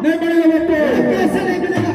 नहीं मिलेगा बच्चों, कैसे नहीं मिलेगा?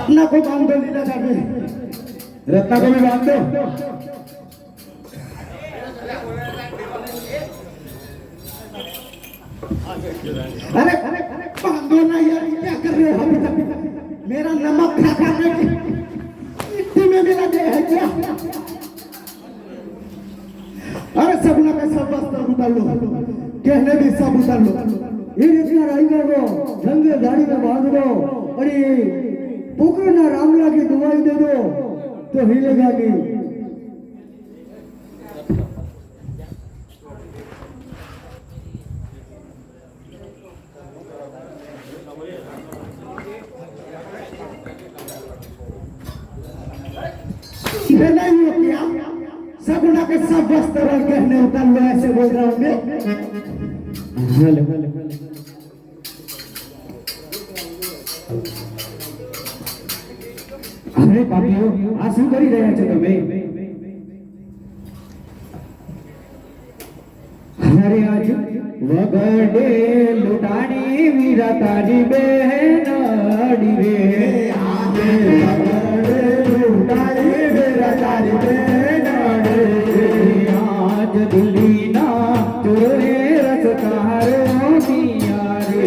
रत्ना को बांध दो लीला जाके, रत्ना को भी बांध दो। अरे अरे अरे बांधो ना यार, क्या कर रहे हो अभी तक? मेरा नमक खा खा के मिट्टी में मिला गया है क्या? अरे सब ना का सब वस्त्र उतार लो, कहने भी सब उतार लो। ये રીતના રાઈગા को ढंगे गाड़ी में बांध दो और ये पोखरना रामला की दवाई दे दो तो हिलेगा नहीं। ये नहीं हो क्या? सगुना के सब वस्त्र और गहने उतार लो, ऐसे बोल रहा हूँ मैं। अरे पापीओ, આ શું કરી રહ્યા છો તમે? અરે આજ વગડે લૂંટાણી વીરા તારી બહેનાડી રે, आगे वगड़े लूटाई मेरा तारी बेनाडे, આજ દિલ્હીના ચોરે રસતારો પિયા રે,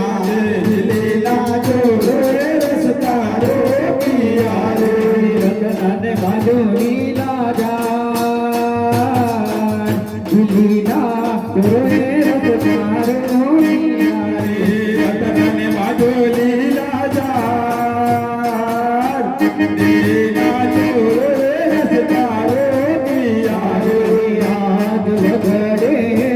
आगे लीला जोड़े रसतारो पिया रे, રતન બાજો લીલા જાય, દિલ્હીના ચોરે રસતારો પિયા રે, रतन बाजो लीला जार, लीला जोड़े रसतारो पिया रे, આજ વગડે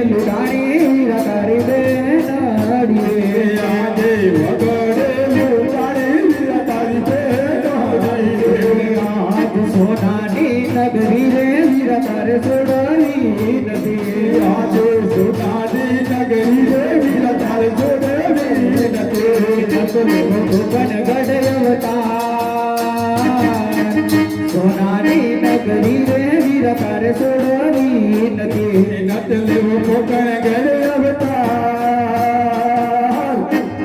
લૂંટાણી વીરા તારી બહેનાડી રે, आगे वगड़े लूटाई मेरा तारी बेनाडे, આજ સોનાની નગરી રે વીરા તારે છોડાવી નથી, आज सुनादी नगरी रे वीरा तारे जोड़े नते, ભગવાન ગઢ અવતાર, સોનાની નગરી રે વીરા તારે છોડાવી નથી, नत लेवो कोकण गरे अवतार,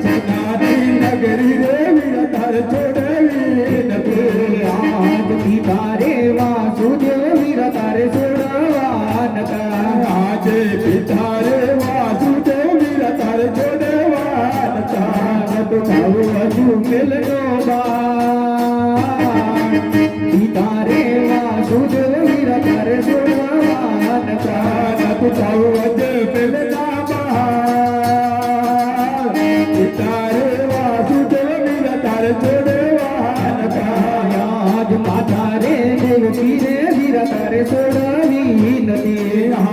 सुनादी नगरी रे वीरा तारे जोड़े नते, આજ પિતારે વાસુદેવ વીરા તારે છોડાવા નતા, आज पिता रे वासुदेव वीरा तारे जोड़े वानता, તો ભાવ હજુ મેલનો બાણ, પિતારે વાસુદેવ વીરા તારે છોડાવા નતા, नत चावत मिलना बहार, पिता रे वासुदेव वीरा तारे जोड़े वानता, આજ માતા રે દેવકી રે વીરા તારે છોડાવી નથી,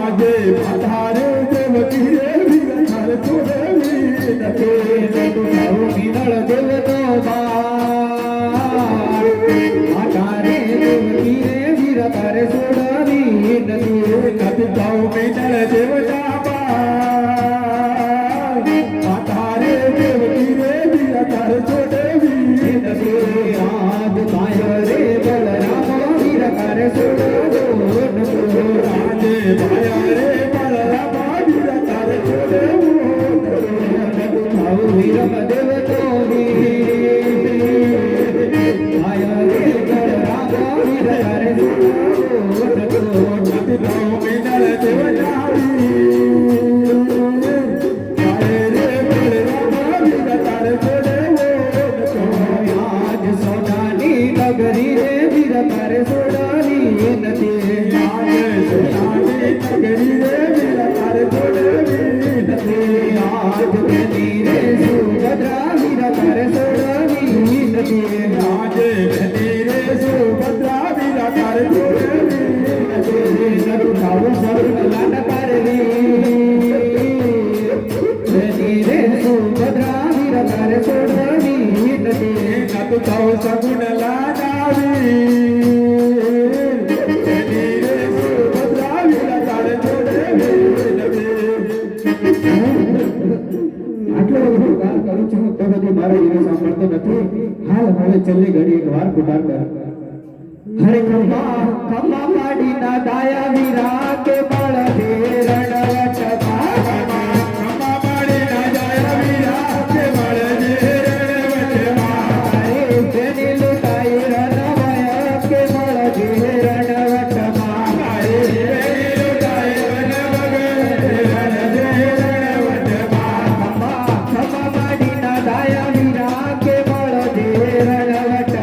आज माधारे देवकी रे वीरा तारे जोड़े नते, તો ભાવ મિનળ દેવતો બાણ, માતા રે દેવકી રે વીરા તારે છોડાવી નથી, नत जाओ मिनल देवता बार, माधारे देवकी रे वीरा तारे जोड़े नते, આજ માય રે બલરામ વીરા તારે છોડાવો નતો, राजे माया रे बलरामा वीरा तारे जोड़े ભાવ વીરમ દેવતો માયા રે બલરામ વીરા તારે છોડાવો નતો, नत जाओ मिनल देवता रे बलरामा वीरा तारे जोड़े રે સુભદ્રા વીરા તારે છોડવી નથી આજે બેની રે સુભદ્રા વીરા તારે છોડવી નતું ખાવું સરું લાડ પાડવી બેની રે સુભદ્રા વીરા તારે છોડવી નથી નતું થાવ સગુણ લાડાવી બેની રે સુભદ્રા વીરા તારે છોડવી આટલો બધો ગાન કરું છું તો બધી મારો હીરો સાંભળતો નથી હાલ હવે છેલ્લી ઘડી એક વાર ગુટાર કર હરે ખમ્મા પાડી ના દાયા વીરા કે બળ દે રણવટ ખમ્મા પાડી ના જાય વીરા કે બળ દે રણવટ હરે બેની લૂટાઈ રણવય કે બળ દે રણવટ મારે બેની લૂટાઈ ખમ્મા પાડી ના દાયા વીરા કે બળ દે રણવટ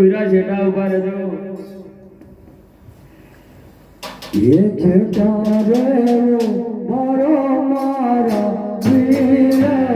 વીરા શેઠા ઉભા રહેજો એ છેટા રે મારો મારા વીરા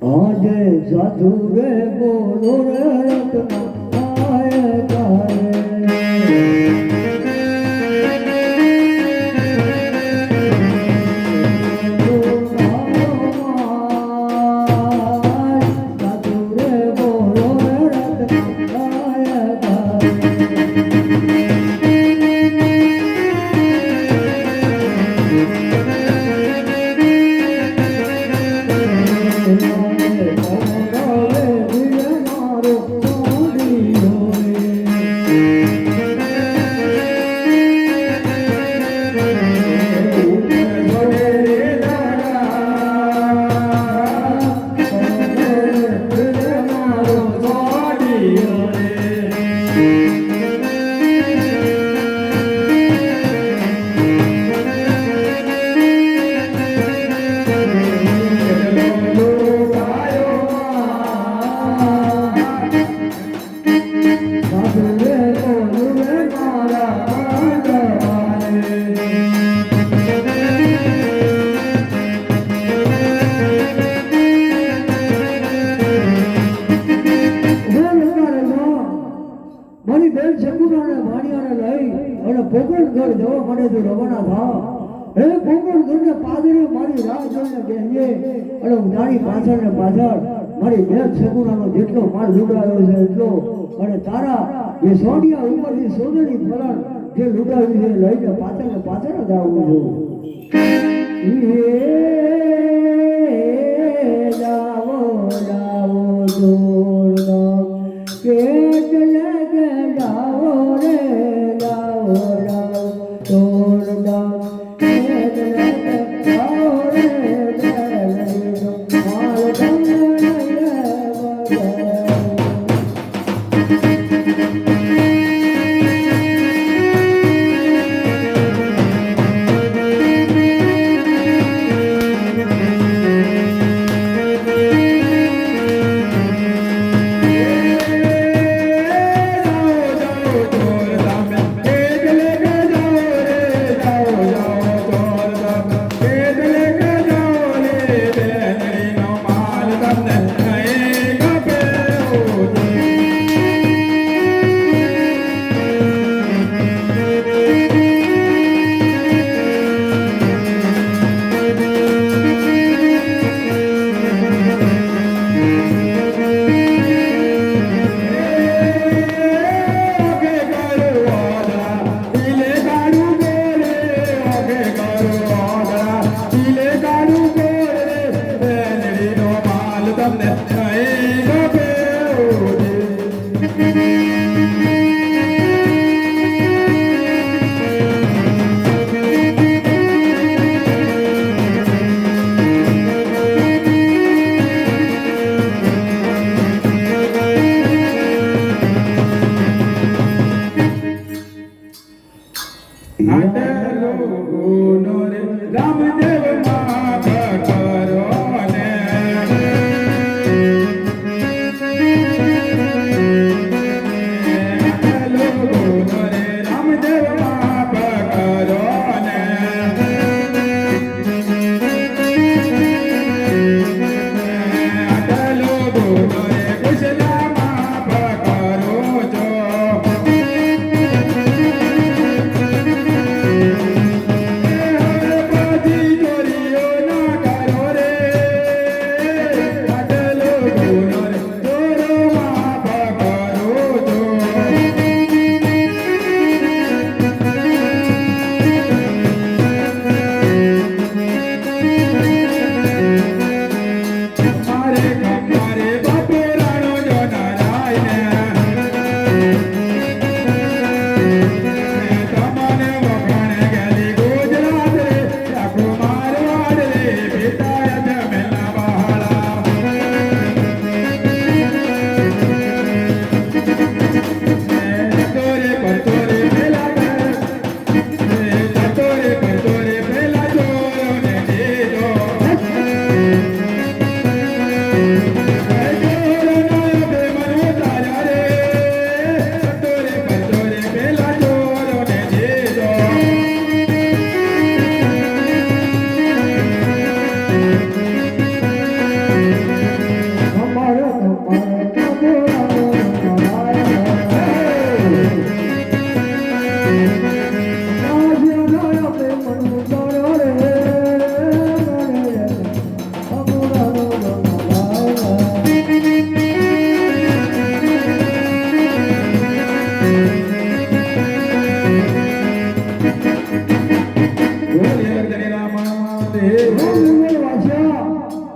આજે સાધુ રે બોલો રે રત્નાય ગાય મારી બેન શકુરાને ભાણિયાને લઈ અને પોકરણગઢ જવા માટે તો રવાના થા હે પોકરણગઢને પાદરે મારી રાહ જોઈને બેહીએ અને હું તારી પાછળ ને પાછળ મારી બેન શકુરાનો જેટલો માલ લૂંટાયો છે એટલો અને તારા એ સોડિયા ઉપરથી સોદડી ફલણ જે લૂંટાવી છે લઈને પાછળ ને પાછળ જ આવું છું જાવો જાવો જોરદાર કેટલે કે જાઓ રે જાઓ જાઓ જોરદાર કેટલે કે જાઓ રે માલ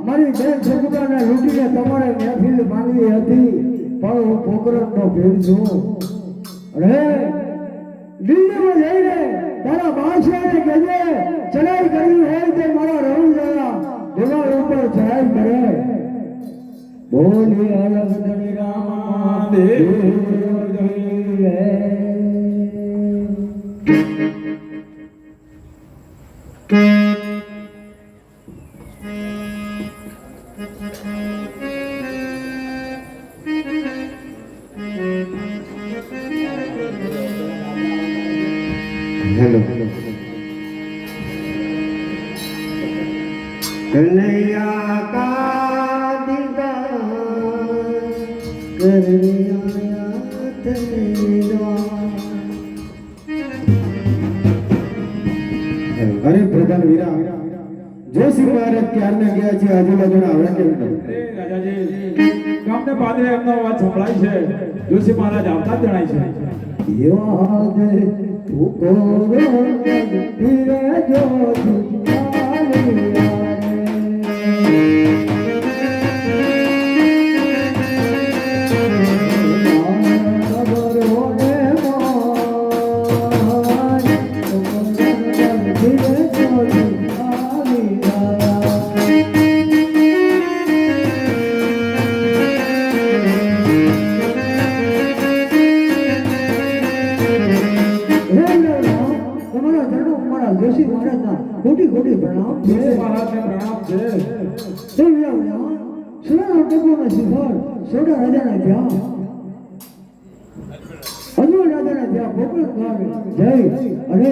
મારી બેન છોકરાને લૂંટીને તમારે મહેફિલ માંગવી હતી પણ હું પોકરણનો ભેદ છું અરે દિલ્હીમાં જઈને તારા બાદશાહને કહેજે ચડાઈ કરવી હોય તો મારા રણુજાના દિવાલ ઉપર ચડાઈ કરે બોલી અલગ ધણી રામા દેવ हेलो कन्हैया का दीदार करने आया तेरा। अरे प्रधान वीरा जोशी महाराज ક્યારને ગયા છે આજુબાજુના આવડા કેમ નહીં રાજાજી ગામને પાદરે એમનો અવાજ સંભળાય છે જોશી મહારાજ આવતા જ જણાય છે યાદ તુકો ધીરે જો જોશી મહારાજના કોટી કોટી પ્રણામ છે મહારાજને પ્રણામ છે તે વિરાવણા સુરાના ટકોના શિખર સોડા રાજાના ત્યાં અજવા રાજાના ત્યાં પોકરણ ગામે જઈ અને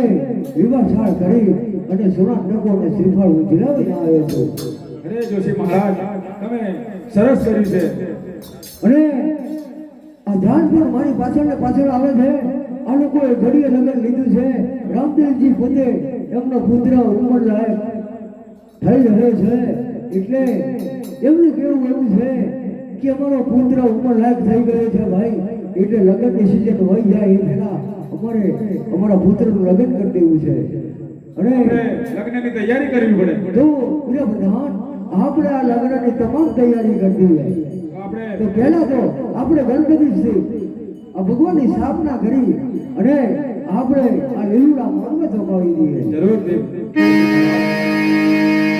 વિવાહ છાળ કરી અને સુરા ટકોના શિખર હું જીલાવીને આવ્યો છું અરે જોશી મહારાજ તમે સરસ કર્યું છે અને આ જાન પણ મારી પાછળ ને પાછળ આવે છે આ લોકોએ ઘડીએ લગ્ન લીધું છે રામદેવજી પોતે એમનો પુત્ર ઉંમર લાયક થઈ રહ્યો છે એટલે એમનું કેવું એવું છે કે અમારો પુત્ર ઉંમર લાયક થઈ ગયો છે ભાઈ એટલે લગ્નની સિઝન હોય જાય એ પહેલા અમારા પુત્રનું લગ્ન કરી દેવું છે અને લગ્નની તૈયારી કરવી પડે તો પૂરા પ્રધાન આપણે આ લગ્નની તમામ તૈયારી કરવી છે તો પહેલા તો આપણે ગણપતિજી આ ભગવાનની સ્થાપના કરી અને આપણે આ લીલુડા મનમાં ચોપાવી દઈએ જરૂર દેવ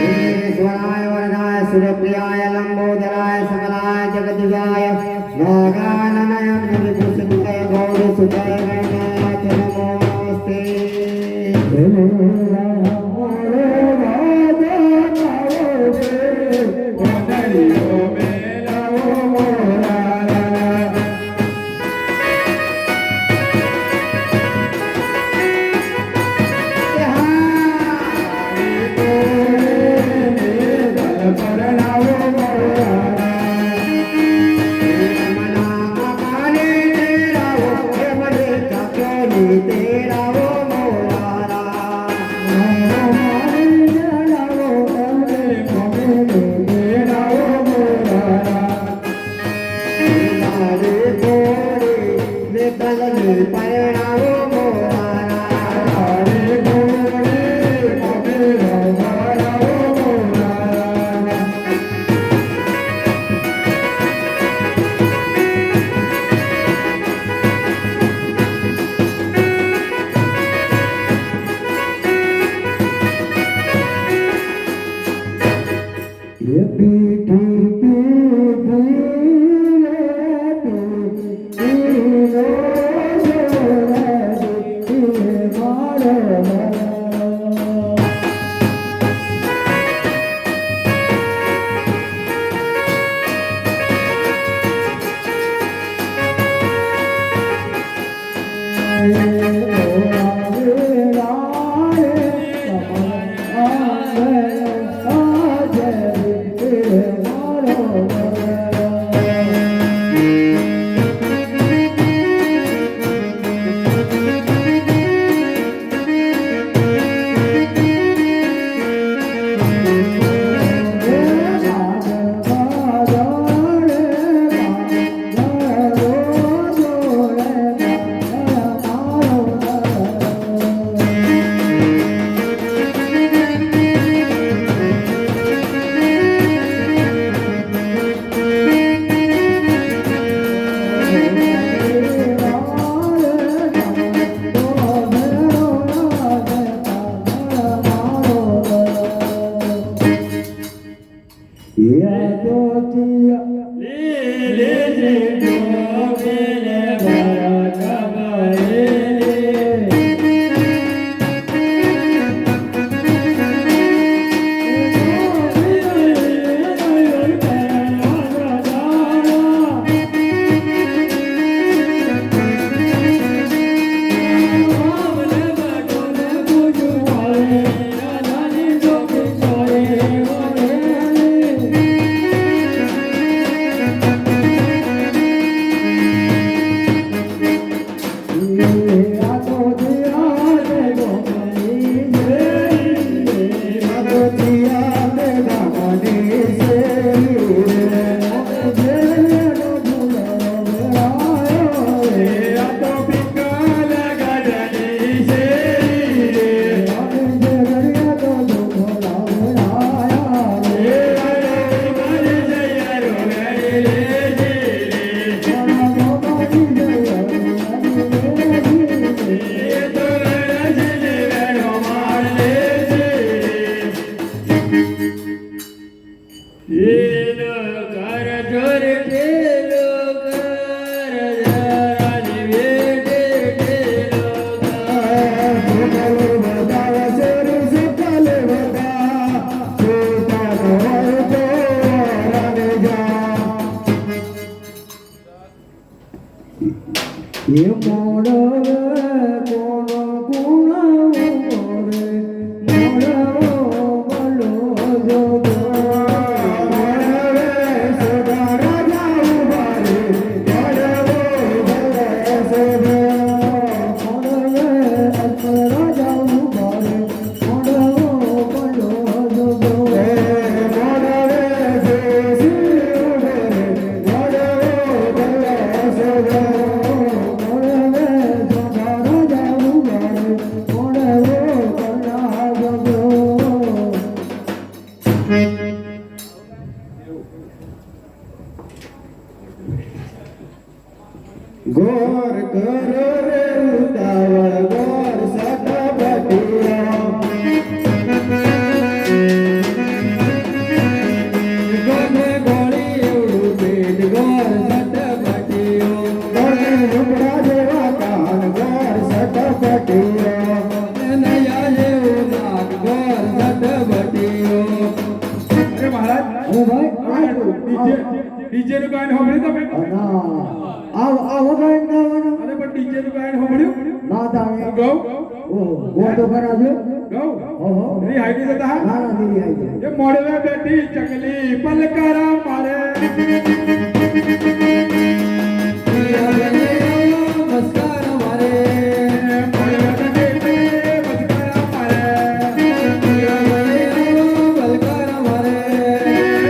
विघ्नेश्वराय वरदाय सुरप्रियाय लंबोदराय सकलाय जगदिगाय नागाननाय विभूषिताय गौरीसुताय गणनाथ नमोस्ते। ગોર કરો રે ઉતાવળ ગોર સટા બટિયા ગોને ગોળી એવું પેટ ગોર સટા બટિયો ગોને લુગડા જેવા કાન ગોર સટા બટિયો નયા જેવું નાક ગોર સટા બટિયો અરે મહારાજ અરે ભાઈ ડીજે નું ગાયન સાંભળ્યું તમે આવો ગાયન ગાવાનો અરે પણ ડીજે નું ગાયન સાંભળ્યું ના તાણે ગૌ વો તો ખરા છે ગૌ ઓહો એની હાઈડી જતા હા ના દીદી આવી એ મોડવે બેઠી ચકલી પલકારા મારે નમસ્કાર મારે મોડવે બેઠી પલકારા મારે બલકાર મારે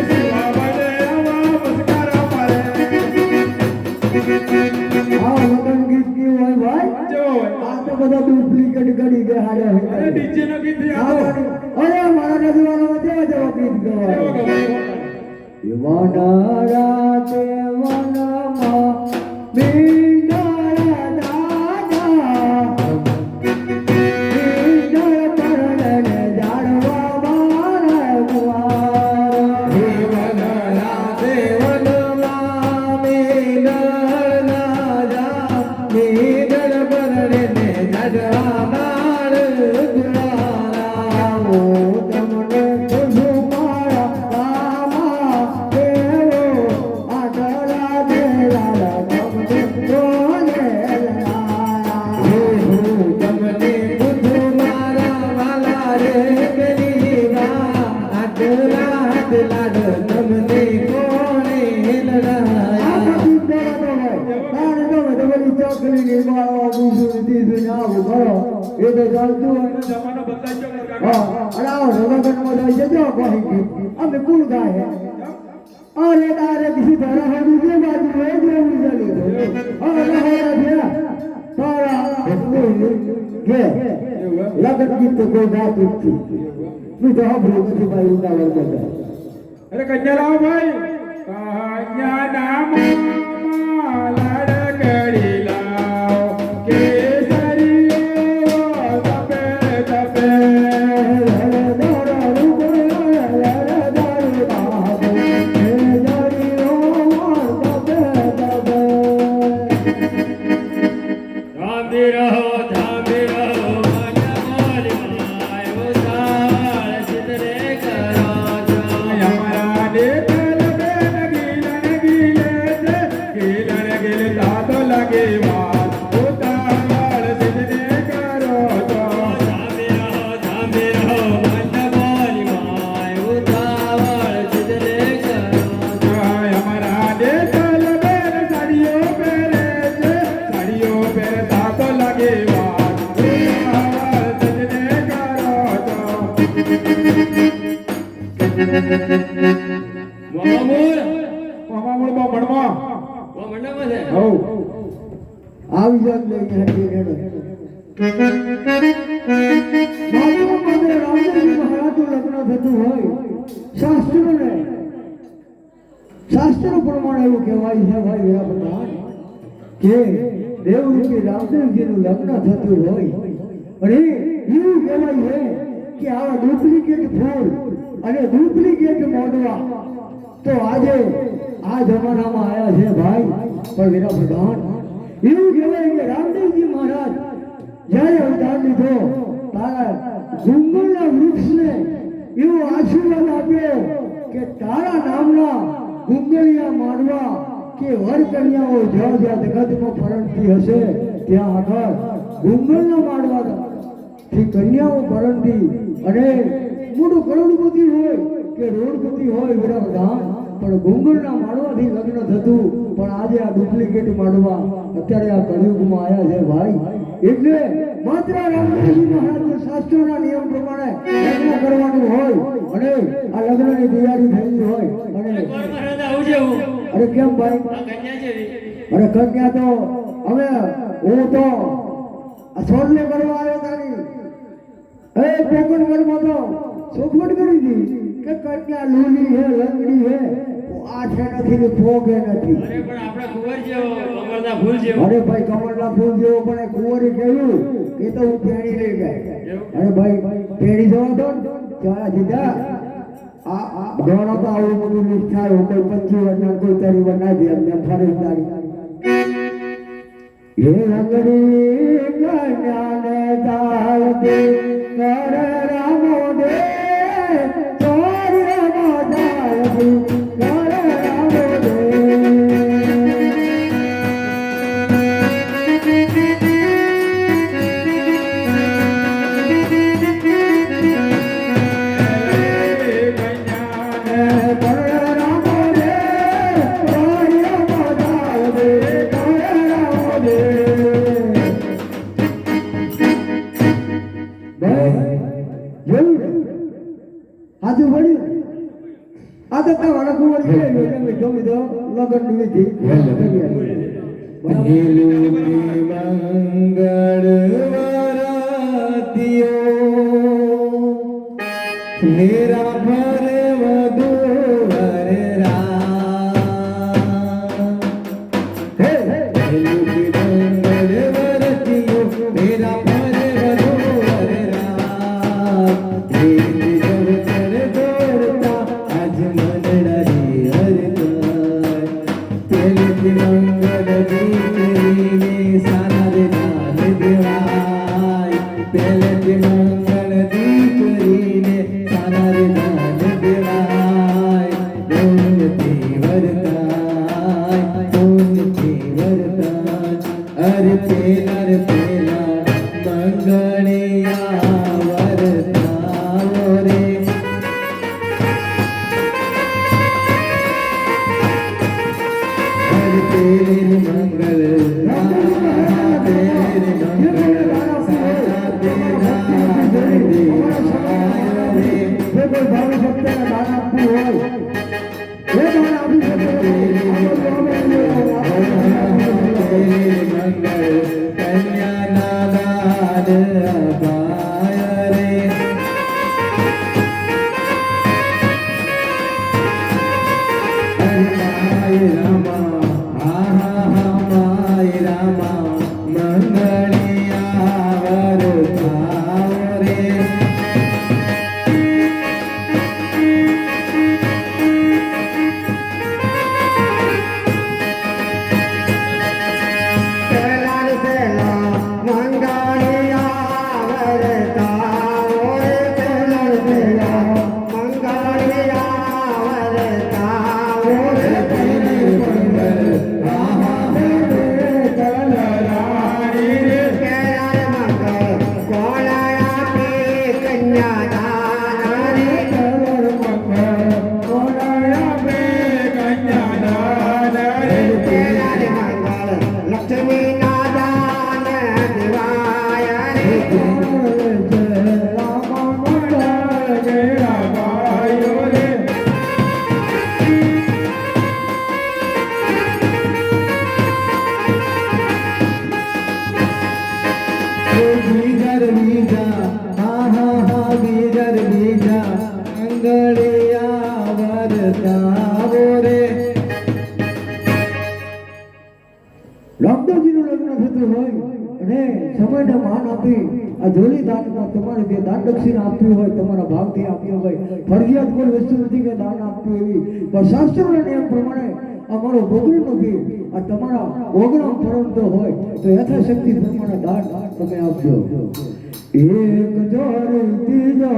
શિવા બને આવા પલકારા મારે આ લગન ગીત ની હોય ભાઈ જો આ તો બધા ડુપ્લિકેટ ગડી ગયા અરે હાડે ડીજે નો ગીત યાદ અરે મારા નદીવાનો જેવા જેવા ગીત ગવાય યુવાના રાતે વનમાં બીંડાળા દાદા બીંડાળ પરણને જાણવા મારા કુંવાર દેવના દેવનમાં મેલર રાજા મેલર પરણે નજરા માર ગુલારા હું તમને ખુશું મારા રામા દેવો આટલા દેવાળા તમને કોને લાયા હું તમને બધું મારા વાલા રે ગરીબા આટલા આટલા તમને કોણે લડાયા જમાનો બદલાઈ ગયો અમે કુલ ગાય અરે તારે કિસી तरह है दूसरे बाजू में जो चली अरे तारा के लगत की तो कोई बात नहीं मैं तो हम लोग की भाई उनका वर्ग है અરે કન્યા લાવો ભાઈ કન્યા નામ લડકડી લાવો કેસરીઓ તપે તપે दारू दारू दारू મોહમૂળ મામામૂળમાં ભણવા ઓ મંડપમાં છે હઉ આવી જાત લઈને હટી હેડો મહાત્મા પાસે રામદેવજી મહારાજનું લગ્ન થતું હોય શાસ્ત્રો પ્રમાણે એવું કહેવાય છે ભાઈ વીરાપ્રધાન કે દેવરૂપી રામદેવજીનું લગ્ન થતું હોય અને એવું કહેવાય છે કે આવા ડુપ્લિકેટ ફૂલ અને ડુપ્લિકેટ મોઢવા તો આજે આ જમાનામાં આયા છે ભાઈ પણ વીરાપ્રધાન એવું કહેવાય કે રામદેવજી મહારાજ જ્યારે અવતાર લીધો તારા ગુંગળના વૃક્ષને એવો આશીર્વાદ આપ્યો કે તારા નામના ગુંગળિયા માંડવા કે વર કન્યાઓ જ્યાં જ્યાં જગતમાં પરણતી હશે ત્યાં આગળ ગુંગળના માંડવા થી કન્યાઓ પરણતી અને મોટું કરોડપતિ હોય કે રોડપતિ હોય વીરાપ્રધાન પણ ગુંગળના માંડવાથી લગ્ન થતું પણ આજે આ ડુપ્લિકેટ માંડવા અત્યારે આ કળિયુગમાં આવ્યા છે ભાઈ એટલે માત્ર રામદેવજી મહારાજના શાસ્ત્રોના નિયમ પ્રમાણે લગ્ન કરવાનું હોય અને આ લગ્નની તૈયારી થઈ હોય અને કોણ મહારાજ આવું છે હું અરે કેમ ભાઈ આ કન્યા છે અરે કન્યા તો હવે હું તો આ છોડને કરવા આવ્યો તારી પોકણગઢમાં તો ચોખવટ કરી હતી કે કન્યા લૂલી હે લંગડી હે આ છે નથી ને ફોગે નથી અરે પણ આપણા કુંવર જેવો કમળના ફૂલ જેવો અરે ભાઈ કમળના ફૂલ જેવો પણ એ કુંવરી કહ્યું એ તો હું પેણી લઈ ગઈ અરે ભાઈ પેણી જવા દો ચાલા જીધા આ ઘણો તો આવું બધું લિસ્ટ થાય કોઈ 25 વર્ષના કોઈ 30 વર્ષ ના દે એમને ફરી તારી હે લંગડી કન્યાને દાળ દે કર રામો દે ચોર રામો દાળ દે કર રામો દે મેરા ભર વધુ વરરા હે લુકી મંગળ વરતિયો મેરા ભર વધુ વરરા હે જવ કર દોરતા આજ મંડળી હરતા તેલથી મંગળ દીકરીને સાના રે દાન દેવાય તેલથી મંગળ દીકરીને સાના રે દાન દેવાય પુણ્યથી વરતાય પુણ્યથી વરતાય અરે પેલા રે પેલા મંગળિયા વરતાવો રે હર તેરે મંગલ તેરે મંગલ સાના દેના દેવાય રે જો કોઈ ભાવ ભક્તને દાન આપવું હોય એ દાન આપી શકે તેરે મંગલ કન્યાના દાન અપાય રે હરિ રામા હા માય રામા મંગળિયા વરતાવો રે પહેલા પહેલા મંગળિયા વરતાવો રે પહેલા પહેલા મંગળિયા વરતાવો રે તેરે મંગલ આવરતાવો રે રામદેવજીનું લગ્ન થતું હોય અને સમયને માન આપી આ જોલી દાનમાં તમારે જે દાન દક્ષિણા આપવી હોય તમારા ભાવથી આપવી હોય ફરજિયાત કોઈ વસ્તુ નથી કે દાન આપવી એવી પણ શાસ્ત્રોના નિયમ પ્રમાણે અમારો ભોગવું નથી આ તમારા ભોગનો પરંતુ હોય તો યથાશક્તિ પ્રમાણે દાન તમે આપજો એક જોર ત્રીજો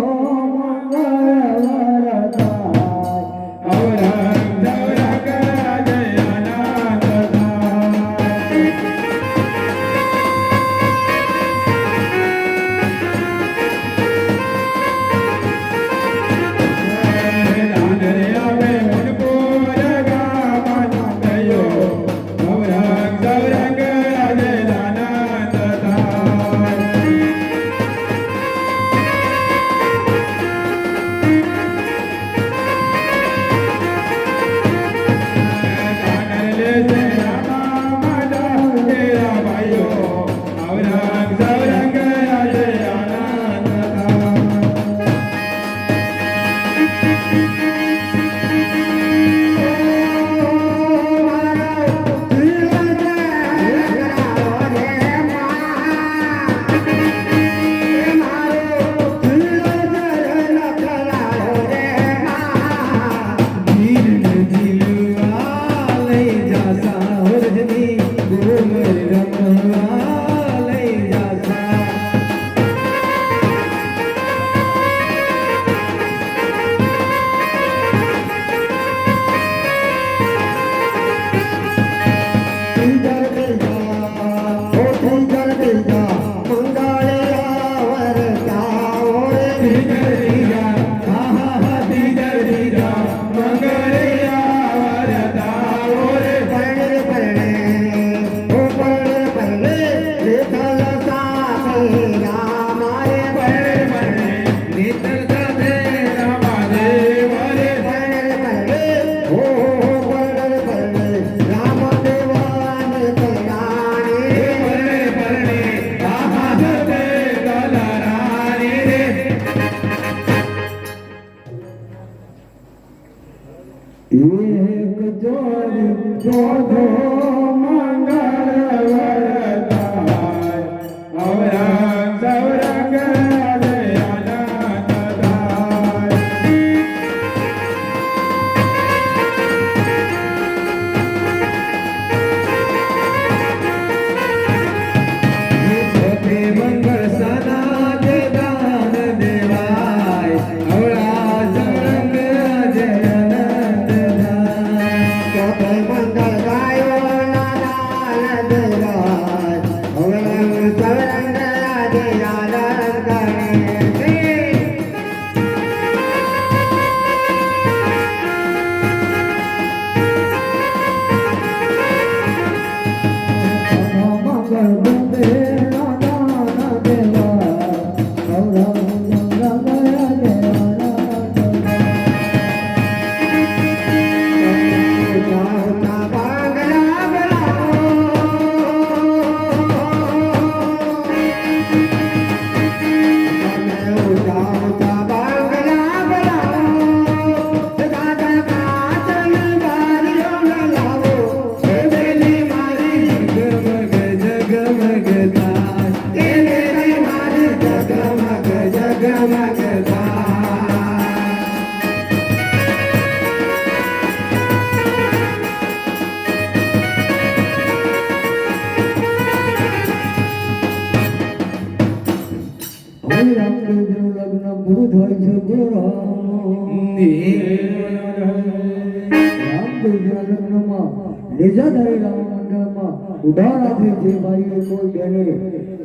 નિજાધારી રામ મંડળમાં ઉડારાથી જે ભાઈઓ કોઈ બેને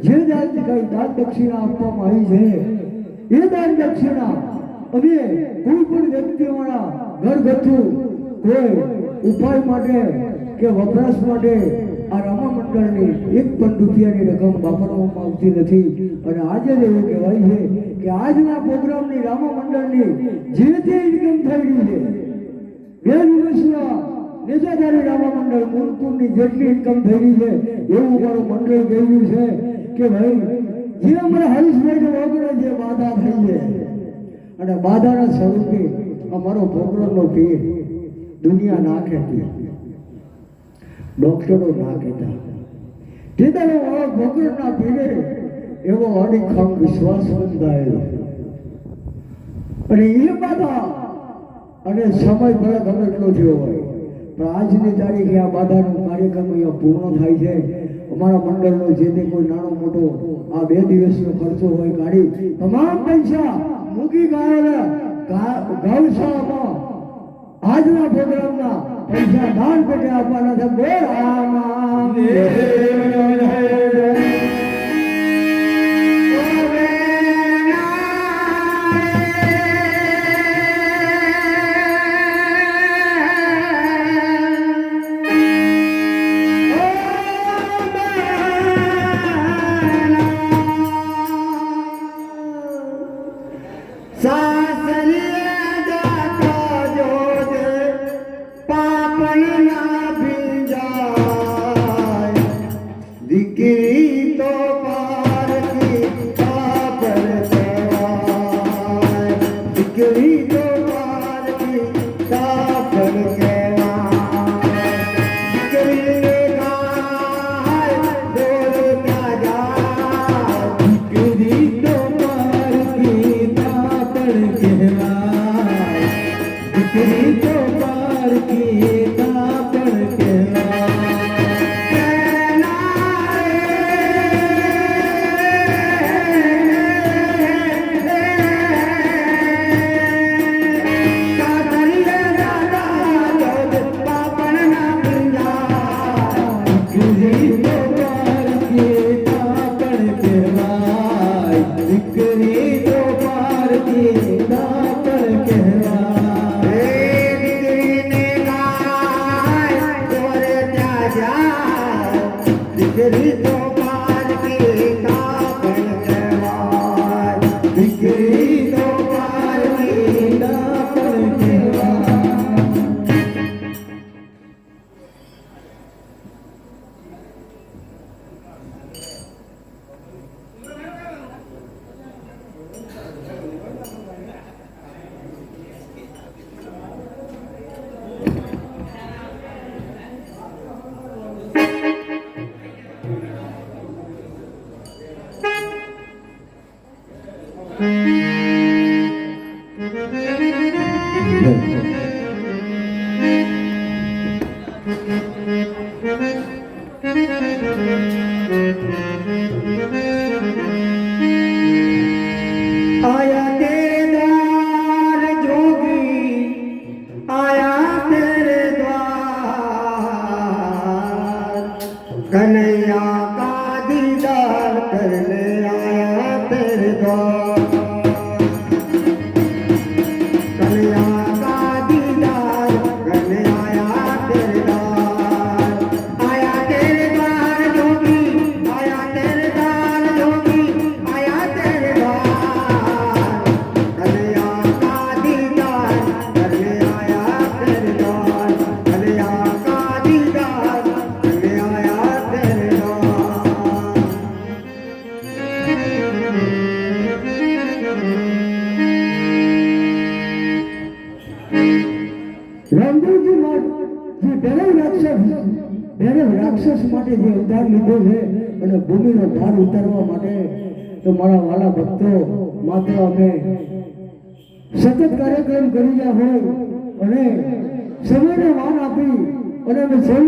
જે જાતની કઈ દાન દક્ષિણા આપવામાં આવી છે એ દાન દક્ષિણા અમે કોઈ પણ વ્યક્તિઓના ઘરગથ્થુ કોઈ ઉપાય માટે કે વપરાશ માટે આ રામા મંડળની એક પણ રૂપિયાની રકમ વાપરવામાં આવતી નથી અને આજે જ એવું કહેવાય છે કે આજના પ્રોગ્રામની રામા મંડળની જે તે ઇન્કમ થઈ રહી છે બે દિવસમાં નિજાધારી રામા મંડળ મૂળપુરની જેટલી ઇન્કમ થઈ રહી છે એવું મારું મંડળ કહ્યું છે કે ભાઈ જે અમારા હરીશભાઈને વગર જે બાધા થઈ છે અને બાધાના સ્વરૂપે અમારો ભોગરોનો પીર દુનિયા ના કહેતી, ડોક્ટરો ના કહેતા. જેદાનો મારો ભોગરોના પીરે એવો અડીખમ વિશ્વાસ બંધાયેલો અને એ બાધા અને સમય ભલે ગમે એટલો થયો હોય પણ આજની તારીખે આ બાધાનો કાર્યક્રમ અહીંયા પૂર્ણ થાય છે. અમારા મંડળનો જે તે કોઈ નાનો મોટો આ 2 દિવસનો ખર્ચો હોય કાઢી તમામ પૈસા મૂકી ગૌશાળામાં આજના પ્રોગ્રામના પૈસા દાન પેટે આપવાના છે. બોલ આમાં રાક્ષસ માટે જે અવતાર લીધો છે અને ભૂમિનો ભાર ઉતારવા માટે તો મારા વાલા ભક્તો માત્ર અમે સતત કાર્યક્રમ કરી રહ્યા હોય અને સમયને માન આપી અને અમે સૌ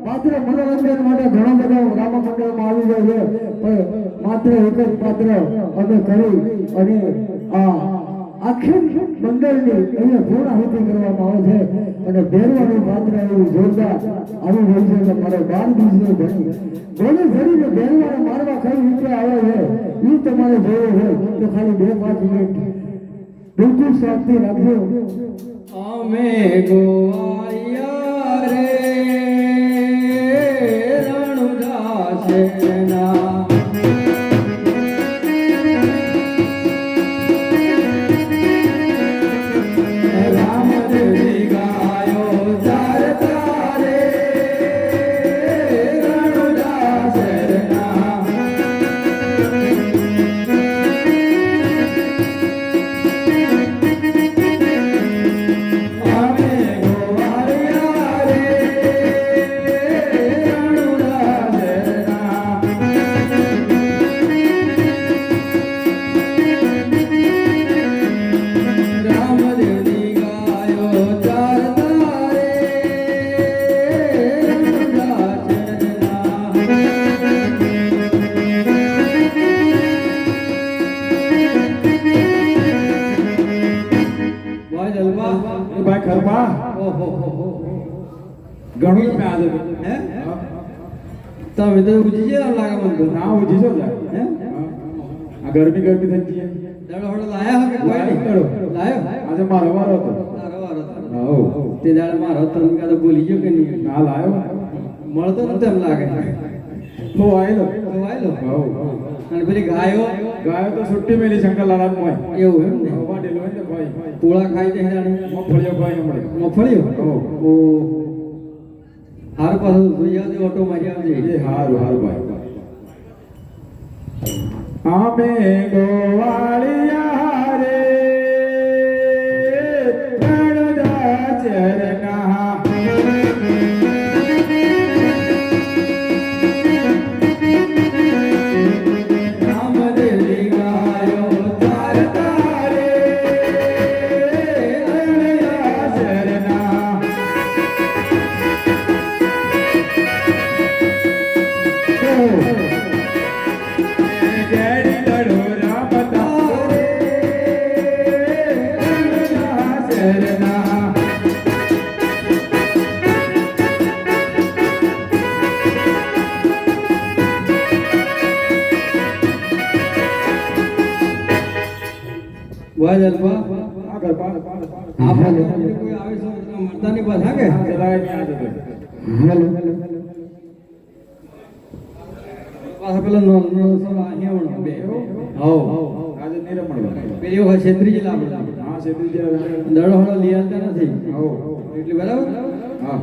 પાત્ર મનોરંજન માટે ઘણા બધા રામા મંડળમાં આવી જાય છે પણ માત્ર એક જ પાત્ર અમે કરી અને આ આખી મંડળની અહીંયા પૂર્ણાહુતિ કરવામાં આવે છે અને ભેરવાનું પાત્ર એવું જોરદાર આવી રહ્યું છે કે મારો 12 દિવસનો ઘણી ઘડીને ભેરવાને મારવા કઈ રીતે આવે છે એ તમારે જોવું હોય તો ખાલી 2-5 મિનિટ બિલકુલ શાંતિ રાખજો. અમે ગોવાયા રે રણુદાસના ભાઈ જલવા એ ભાઈ ખરપા ઓહો ઘણું તમે આજે હે તમે તો ઉજી જે લાગે મને તો ના ઉજી છો જાય હે આ ગરમી ગરમી થઈ ગઈ દાડો હડો લાયા હકે કોઈ નહીં લાયો આજે મારો વારો હતો તારો વારો હતો. હો તે દાડે મારો તો કાં તો ભૂલી ગયો કે નહીં ના લાયો મળતો ન તેમ લાગે તો આયલો તો આયલો હો અને પેલી ગાયો ગાયો તો છુટ્ટી મેલી શંકર લાલા મોય એવું એમ ને વાડેલો હોય ને ભાઈ પોળા ખાઈ દે જાણી મફળિયો ભાઈ હમણે મફળ્યો હો ઓ હાર પાછો જોઈ આવજે ઓટો મારી આવજે એ હારું હારું ભાઈ આમે ગોવાળિયા રે રણજા ચરના રામ દેવી ગાયો તાર તારે રણજા ચરના ગેડી લડો રામ તારે રણજા ચરના વાહ જલવા આગળ પાડ આપણે લોકોને કોઈ આવે છે તો મળતા નહીં પાછા કે જલાય ની આજે તો પાછા પેલા નો અહીંયા બે હો આજે નિરમણ પેલી વખત છેત્રીજી લાવડે હા સેદી જે દડો હળો લઈ આવતા નથી હો એટલે બરાબર હા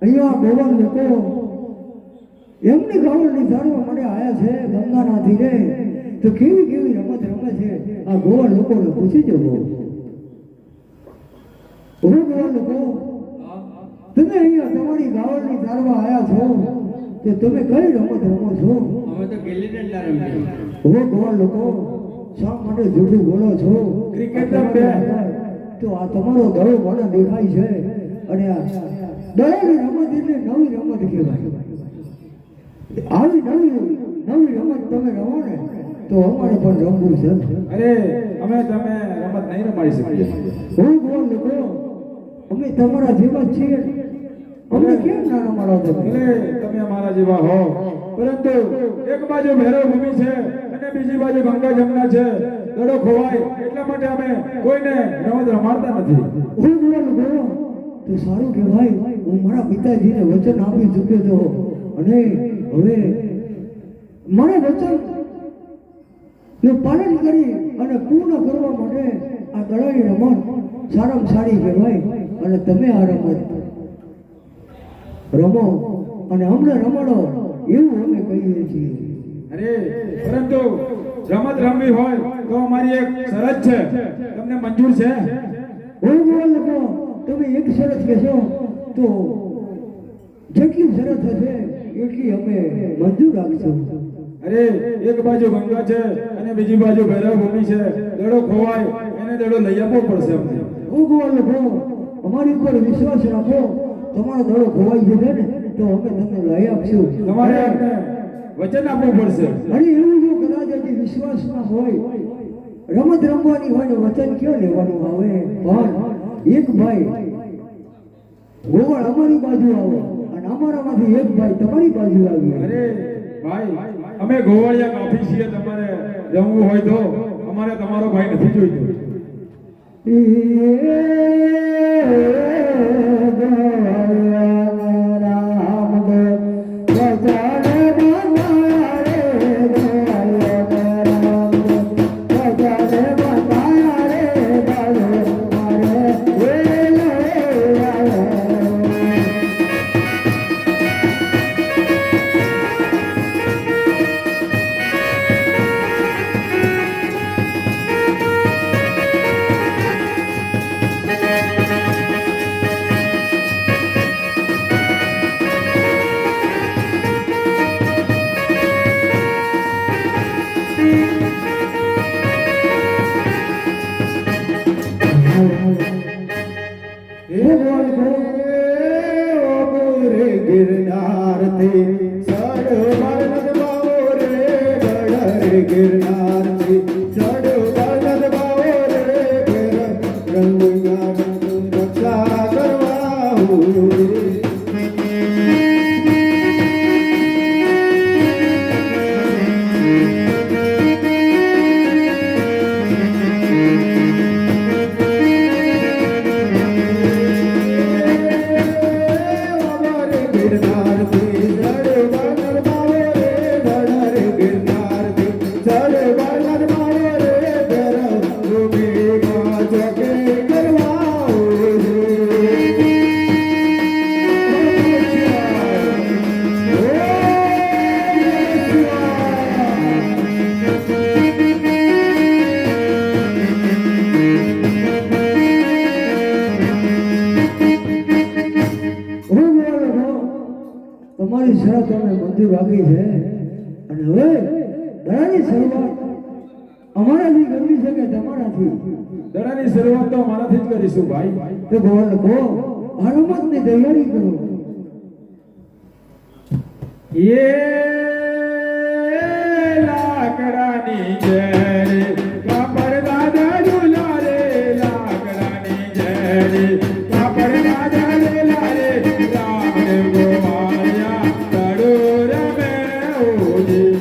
અહીંયા ગોવા લોકો એમની ગાવલની જાણવા માટે આયા છે ગંગાનાથી રે તો કેવી કેવી રમત રમે છે આ ગોવા લોકોને પૂછી જવો ગોવા લોકો તમે અહીંયા તમારી ગાવલની જાણવા આયા છો તો તમે કઈ રમત રમો છો અમે તો ગિલ્લી ડંડા રમીએ ગોવા લોકો શા માટે જુઠું બોલો છો ક્રિકેટ રમે તો આ તમારો દડો મને દેખાય છે અને આ દડોની રમત એટલે નવી રમત કહેવાય આવી નવી રમત તમે રમો ને તો અમારે પણ રમવું છે અરે અમે તમે રમત નહીં રમાડી શકીએ હું બોલ લોકો અમે તમારા જેવા જ છીએ અમને કેમ ના રમાડો તમે ભલે તમે અમારા જેવા હો પરંતુ એક બાજુ ભૈરવ ભૂમિ છે અને બીજી બાજુ ગંગા જમના છે દડો ખોવાય એટલા માટે અમે કોઈને રમત રમાડતા નથી હું બોલ લોકો તો સારું કહેવાય હું મારા પિતાજીને વચન આપી ચૂક્યો હતો અને હવે મારા વચન નું પાલન કરી અને પૂર્ણ કરવા માટે આ દડાની રમત સારામાં સારી કહેવાય અને તમે આ રમત રમો અને અમને રમાડો એવું અમે કહીએ છીએ. અરે પરંતુ રમત રમવી હોય તો અમારી એક શરત છે, તમને મંજૂર છે? લોકો તમે એક શરત કહેશો તો જેટલી શરત હશે એટલી અમે મંજૂર રાખશું. અરે એક બાજુ ગંગા છે અને બીજી બાજુ ભૈરવ ભૂમિ છે, દડો ખોવાય એને દડો લઈ આપવો પડશે અમને. લોકો અમારી ઉપર વિશ્વાસ રાખો, તમારો દડો ખોવાઈ જશે ને તો અમે તમને લઈ આપશું. તમારે અમને વચન આપવું પડશે. અને એવું જો કદાચ હજી વિશ્વાસ ના હોય, રમત રમવાની હોય ને વચન ક્યાં લેવાનું આવે? પણ એક ભાઈ ગોવળ અમારી બાજુ આવો અને અમારામાંથી એક ભાઈ તમારી બાજુ આવી. અરે ભાઈ અમે ગોવાળિયા કાફી છીએ, તમારે રમવું હોય તો અમારે તમારો ભાઈ નથી જોઈતો. તમારી શરત અમે મંજૂર રાખી છે અને હવે દડાની શરૂઆત અમારાથી કરવી છે કે તમારાથી? દડાની શરૂઆત તો અમારાથી જ કરીશું ભાઈ. તો ભગવાન કહો આ રમતની તૈયારી કરો. લાકડાની જેરી કાપડ દાદા ઝૂલા રે, લાકડાની જેરી કાપડ દાદા ઝૂલા રે, રામ ગોવાળિયા દડો રમે ઓજી.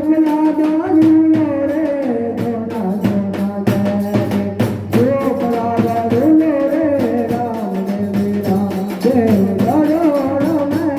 જંગલા દારૂલો રે ધોના ધોના જાય ઢોકળા દારૂલો રે રામ દેવી રામ દેવ દડો રમે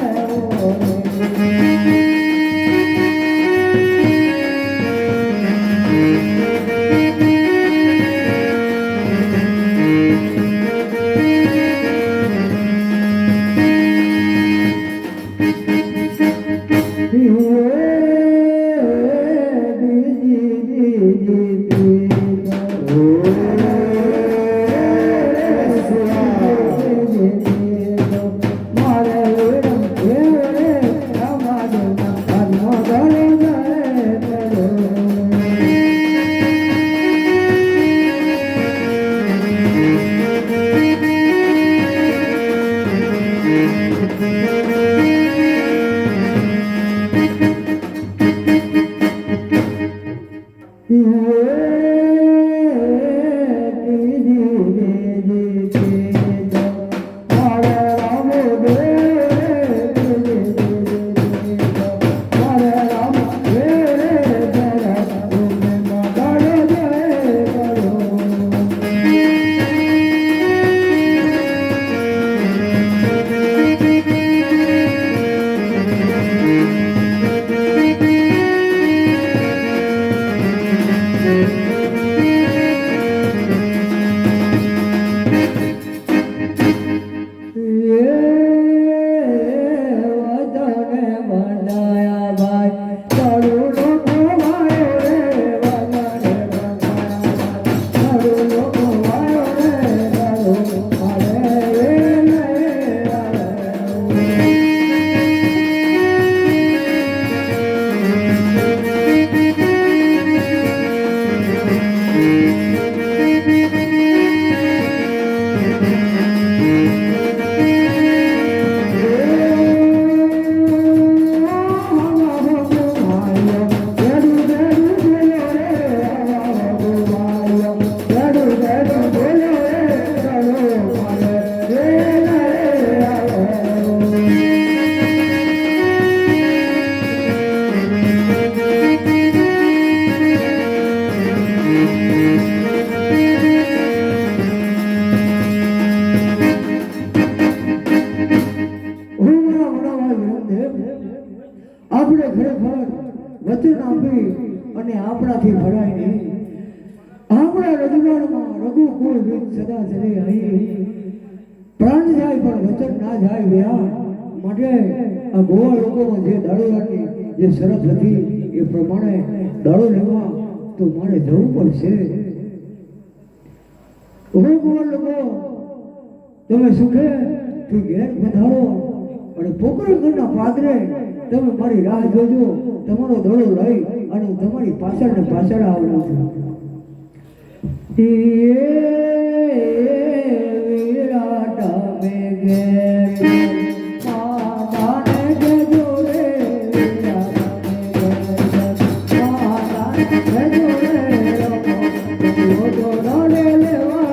આપણે ખરેખર વચન આપી અને આપણાથી ભરાય નહીં આપણા રજવાડમાં રઘુકુળ રીત સદા ચલે અહીં પ્રાણ જાય પણ વચન ના જાય વ્યા માટે આ ગોવા લોકોમાં જે દાડોની જે શરત હતી એ પ્રમાણે દાડો લેવા તો મારે જવું પડશે ગોવા લોકો તમે સુખે થી ઘેર પધારો અને પોકરણગઢના પાદરે તમે મારી રાહ જોજો તમારો દડો લઈ અને હું તમારી પાછળ ને પાછળ આવવાનો છું વિરાટા મે ઘેર માતાને જજો રે વિરાટા મે ઘેર માતાને જજો રે લેવા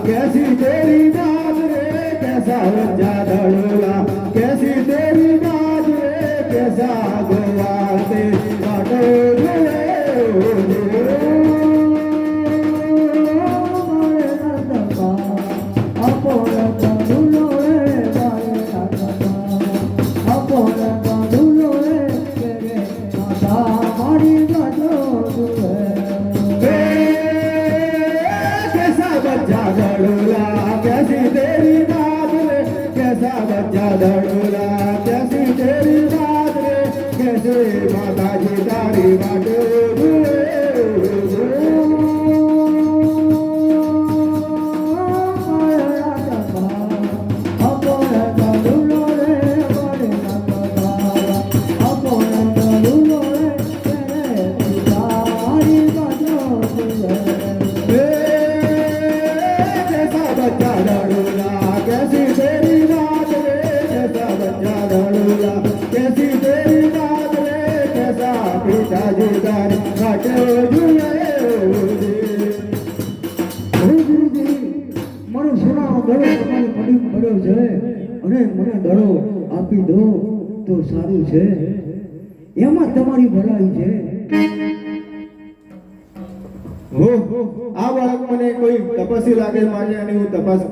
कैसी तेरी बात रे कैसा बच्चा दड़ोला कैसी तेरी बात रे कैसा गोवाते काटो कैसी तेरी बात रे कैसा बच्चा दड़ोला कैसी तेरी બાદ રે કેસા પિતાજી તારે કાટે ઝૂલે ગુરુજી મારો સોનાનો દડો તમારી મડી પડ્યો છે અને મને દડો આપી દો તો સારું છે એમાં તમારી ભલાઈ છે હો આ બાળક મને કોઈ તપસ્વી લાગે માગે અને હું તપાસ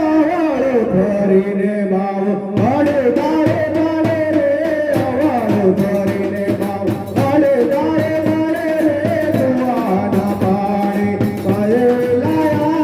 આવાળો ફરીને બાવ આડે તારે તારે રે આવાળો ફરીને બાવ આડે તારે તારે રે તુવાના પાડે પાયે લાયા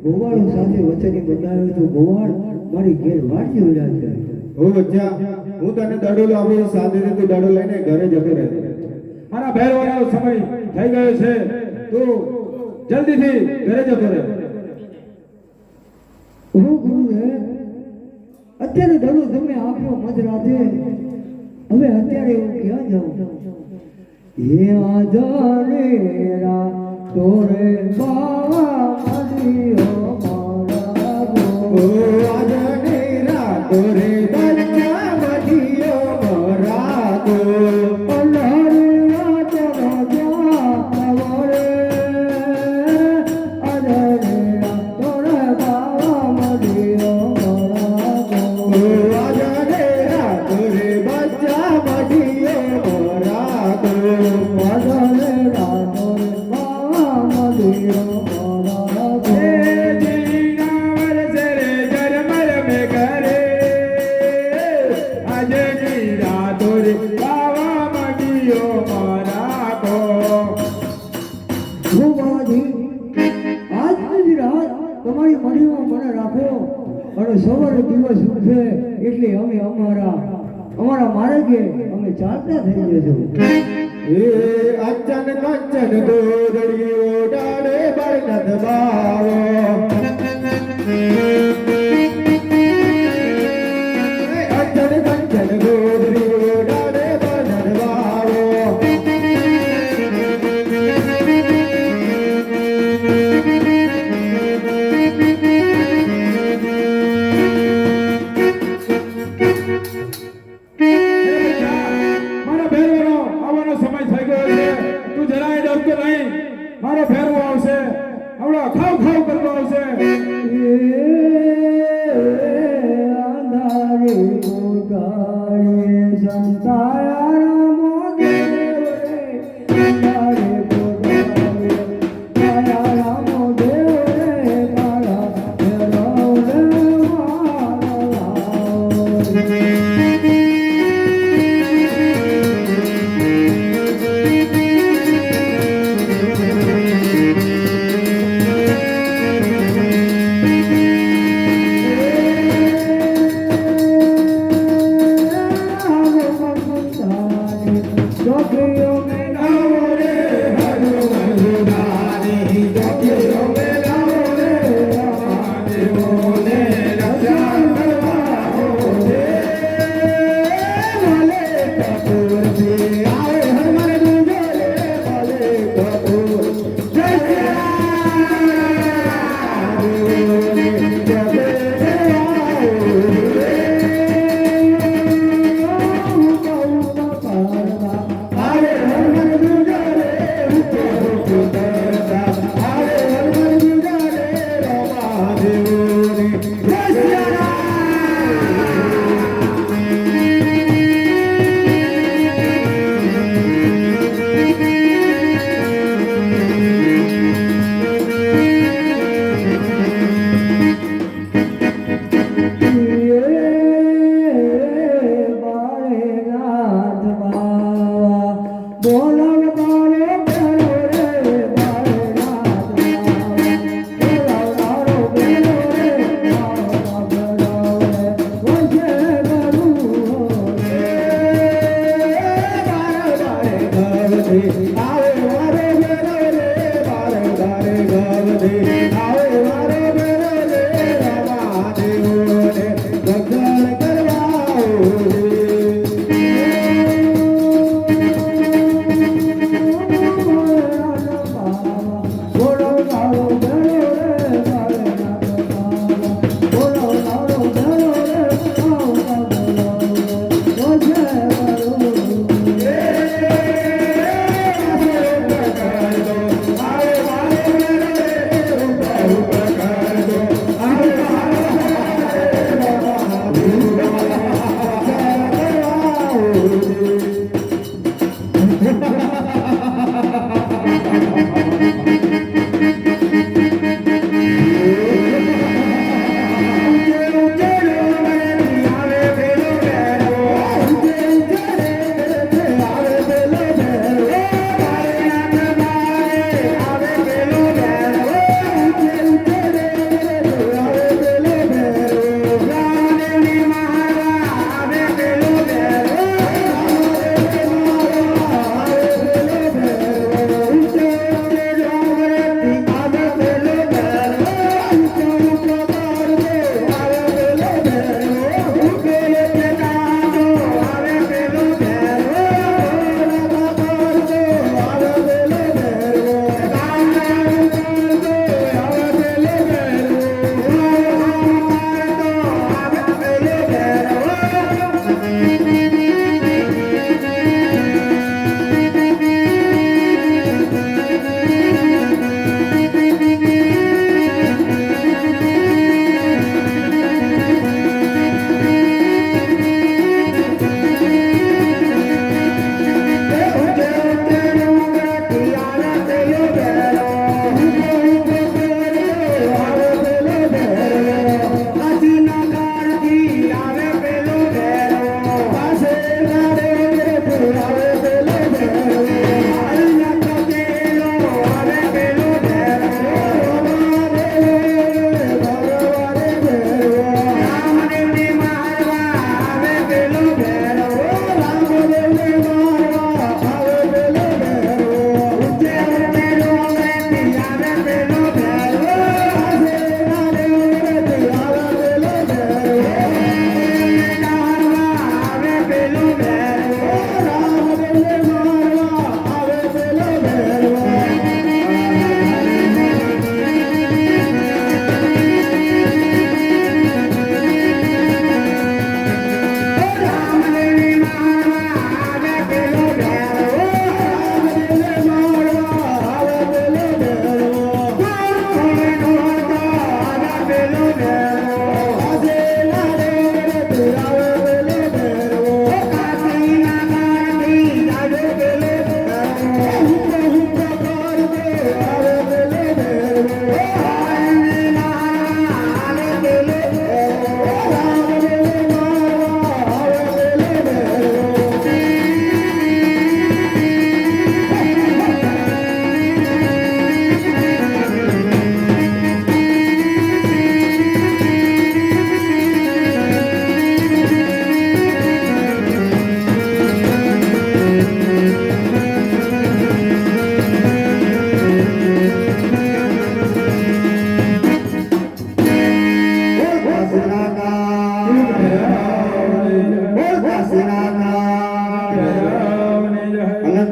ગોવાળો સાથે વચન બંધાયો તો ગોવાળ મારી ઘેર વાળ્યો છે હો બચ્ચા હું તને દડો લાવું સાથે તું દડો લઈને ઘરે જતો રહે મારા ભેરવાનો સમય થઈ ગયો છે તું જલ્દીથી ઘરે જતો રહે ઓ ગુરુ અત્યારે દડો તમે આપ્યો મધરાતે હવે અત્યારે હું ક્યાં જાઉં એ આધારે તોરે બાવા મડિયો મારા ઓ આજને રાતો રે બચ્ચા મડિયો મારા ગો અલ્લાહરે રાતો જાવરે અરે તોરે બાવા મડિયો મારા ગો ઓ આજને રાતો રે બચ્ચા મડિયો મારા ગો અરે રાતો તમારી મડીમાં મને રાખો અને સવારે દિવસ ઉઠે એટલે અમે અમારા માર્ગે અમે ચાલતા થઈ જશું એ અચન કંચન દોદડીઓ ડાડે બળનદ બાવો અચન કંચન દોદડીઓ ડાડે બળનદ બાવો મારો ફેરવો આવશે હમણાં ખાવ ખાવ કરતો આવશે અંધારે મોગાળે સંતાયા મોગે અંધારે મોગાળે માયા મોગે મારા ફેરવો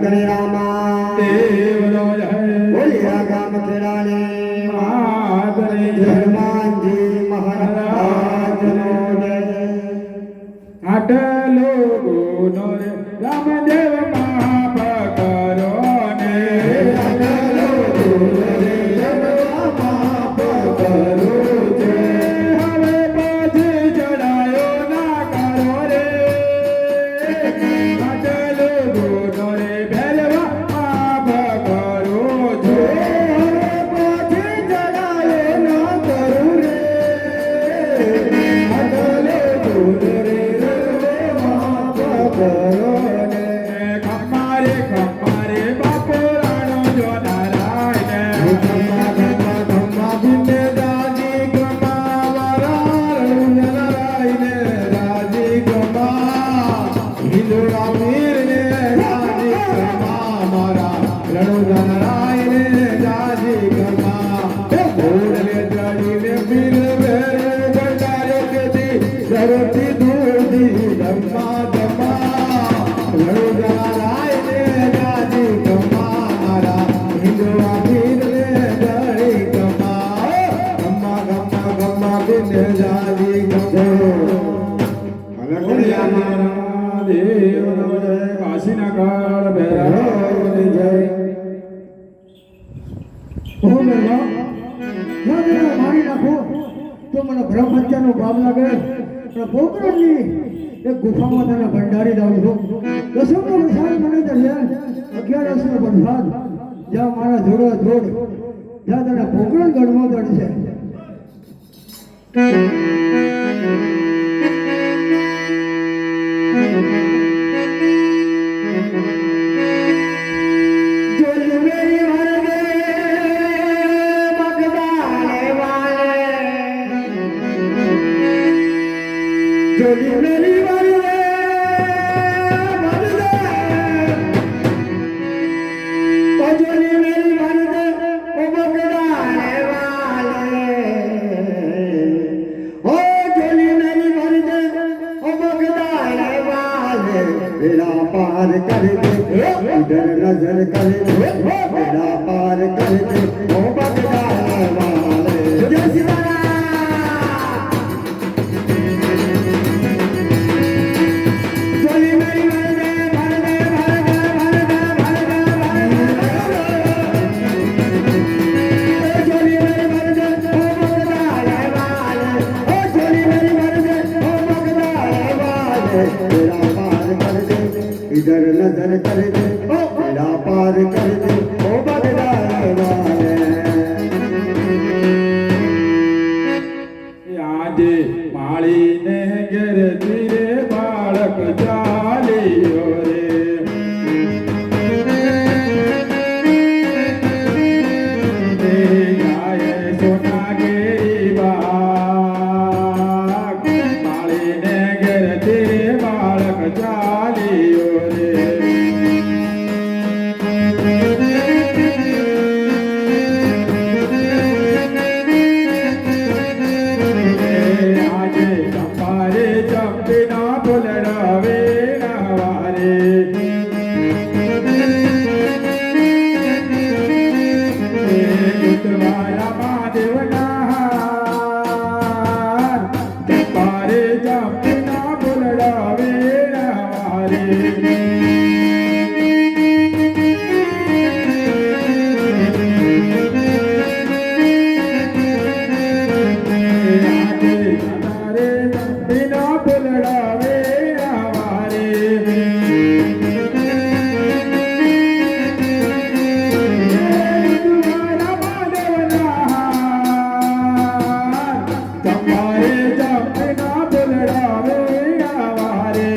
શંકર રામા દેવનો જય બોલિયા ગામ ખેડાને માતની જય હનુમાનજી મહારાજનો જય આટલો ગુનો રે રામદેવ માફ કરો ને આટલો ગુનો રે માફ કરો છે હવે પછી ચડાયો ના કરો રે આટલો ગુનો રે ભેરવા માફ કરો છો પછી ચડાયો ના કરું રે આટલો ગુનો રે માફ કરો ને ખમ્મારે ખમ્મારે બાપો રાણો જો નારાયણ ગમ્મા ગમ્મા ગમ્મા બિંદે દાદી ગમ્મા મારા રણુજરાયને દાદી ગમ્મા હિંદુરા વીરને દાદી ગમ્મા મારા રણુજરાયને દાદી ગમ્મા ઘોડલે ચડીને વીર વેરે બંધાયો કેથી ધરતી ધૂળથી ગમ્મા ગમ્મા રણુજરાયને દાદી ગમ્મા મારા હિંદુરા વીરને દાદી ગમ્મા ગમ્મા ગમ્મા ગમ્મા બિંદે દાદી ગમ્મા દેવનો જય કાશીના કાળ ભૈરવની જય મારી નાખો તો મને બ્રહ્મહત્યાનો ભાવ લાગે પણ પોકરણની એક ગુફામાં તને ભંડારી દઉં છું દસમનો વરસાદ મને દરમિયાન 11નો વરસાદ જ્યાં મારા જોડો જોડ જ્યાં તને પોકરણ ગણવો દડશે જોલી મેરી વરદે મગદાને વાલે જોલી મેરી વરદે વરદે ઓ જોલી મેરી વરદે ઓ મગદાને વાલે ઓ જોલી મેરી વરદે ઓ મગદાને વાલે बेड़ा पार कर दे इधर नजर कर दे बेड़ा पार कर दे ओ बगदाने वाले जय सीताराम जोली मेरी वरदे वरदे वरदे वरदे वरदे वरदे जोली मेरी वरदे ओ बगदाने वाले ओ जोली मेरी वरदे ओ बगदाने वाले बेड़ा पार कर दे इधर नजर कर दे ओ बेड़ा पार कर दे ओ बगदाने वाले આજે માળીને ઘેર ધીરે બાળક ચાલ્યો રે એ ગાયે સોના કેરી બાગ માળીને ઘેર ધીરે બાળક ચાલ્યો રે આજે ચંપારે ચંપીના ફૂલડા વેણાવા રે ઉતવાયા મહાદેવના હાર ચંપારે ચંપીના ફૂલડા વેણાવા રે बिना बुलड़ावे आवारे तुम्हारा माधवना चंपारे जब बिना बुलड़ावे आवारे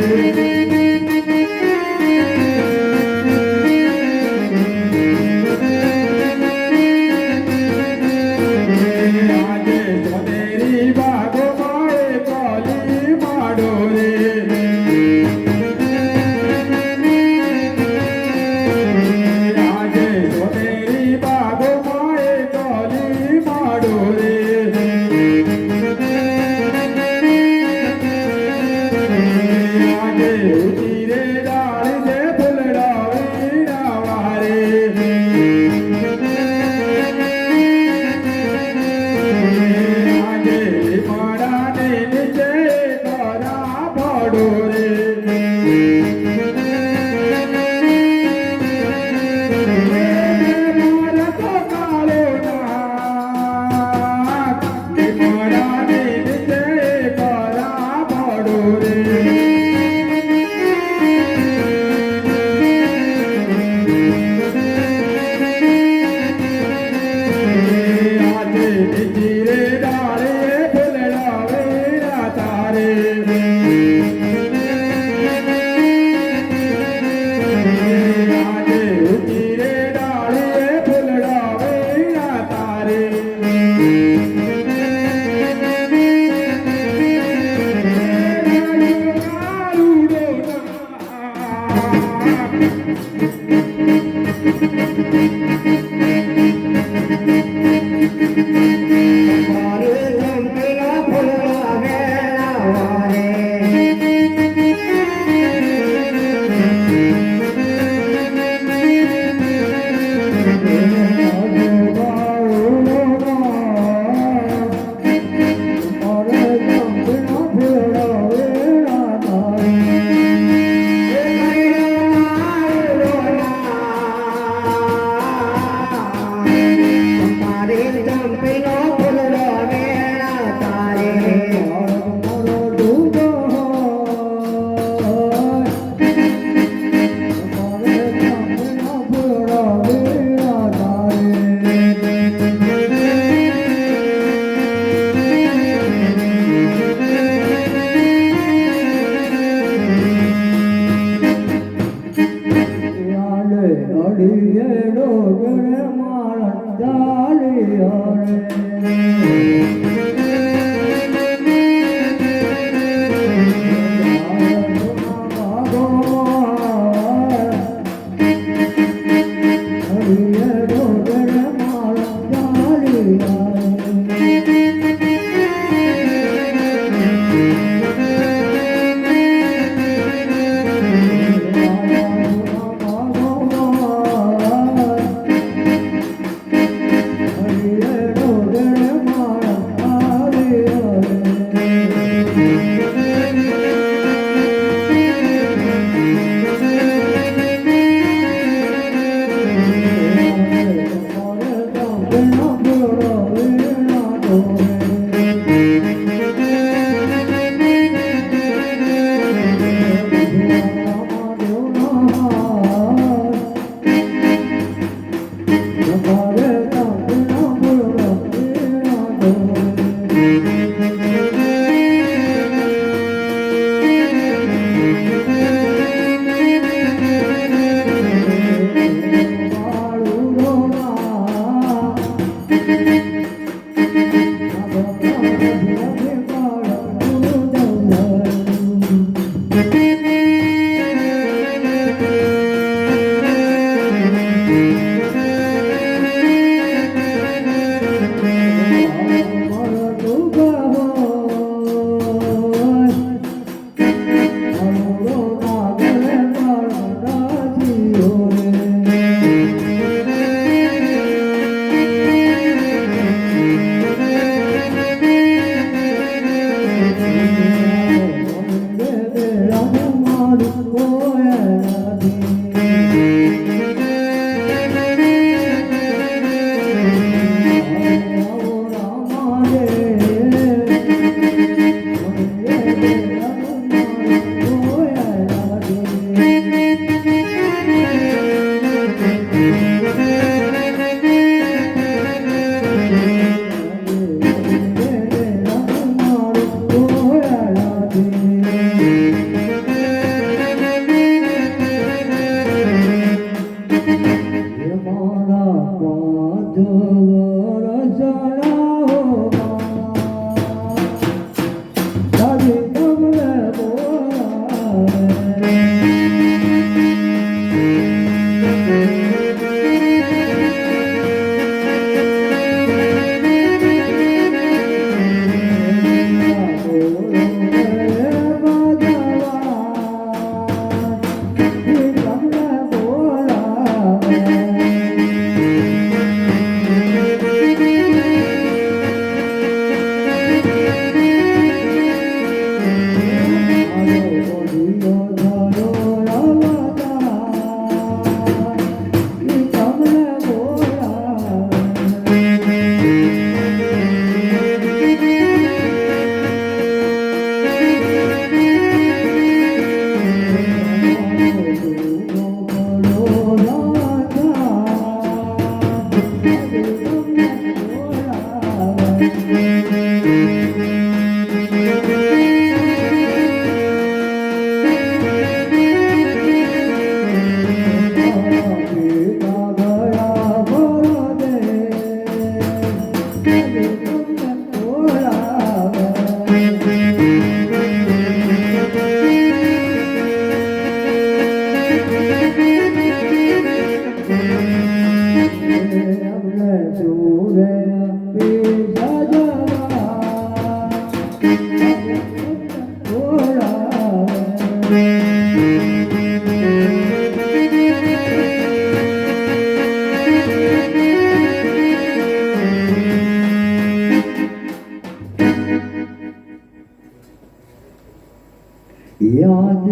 યાદ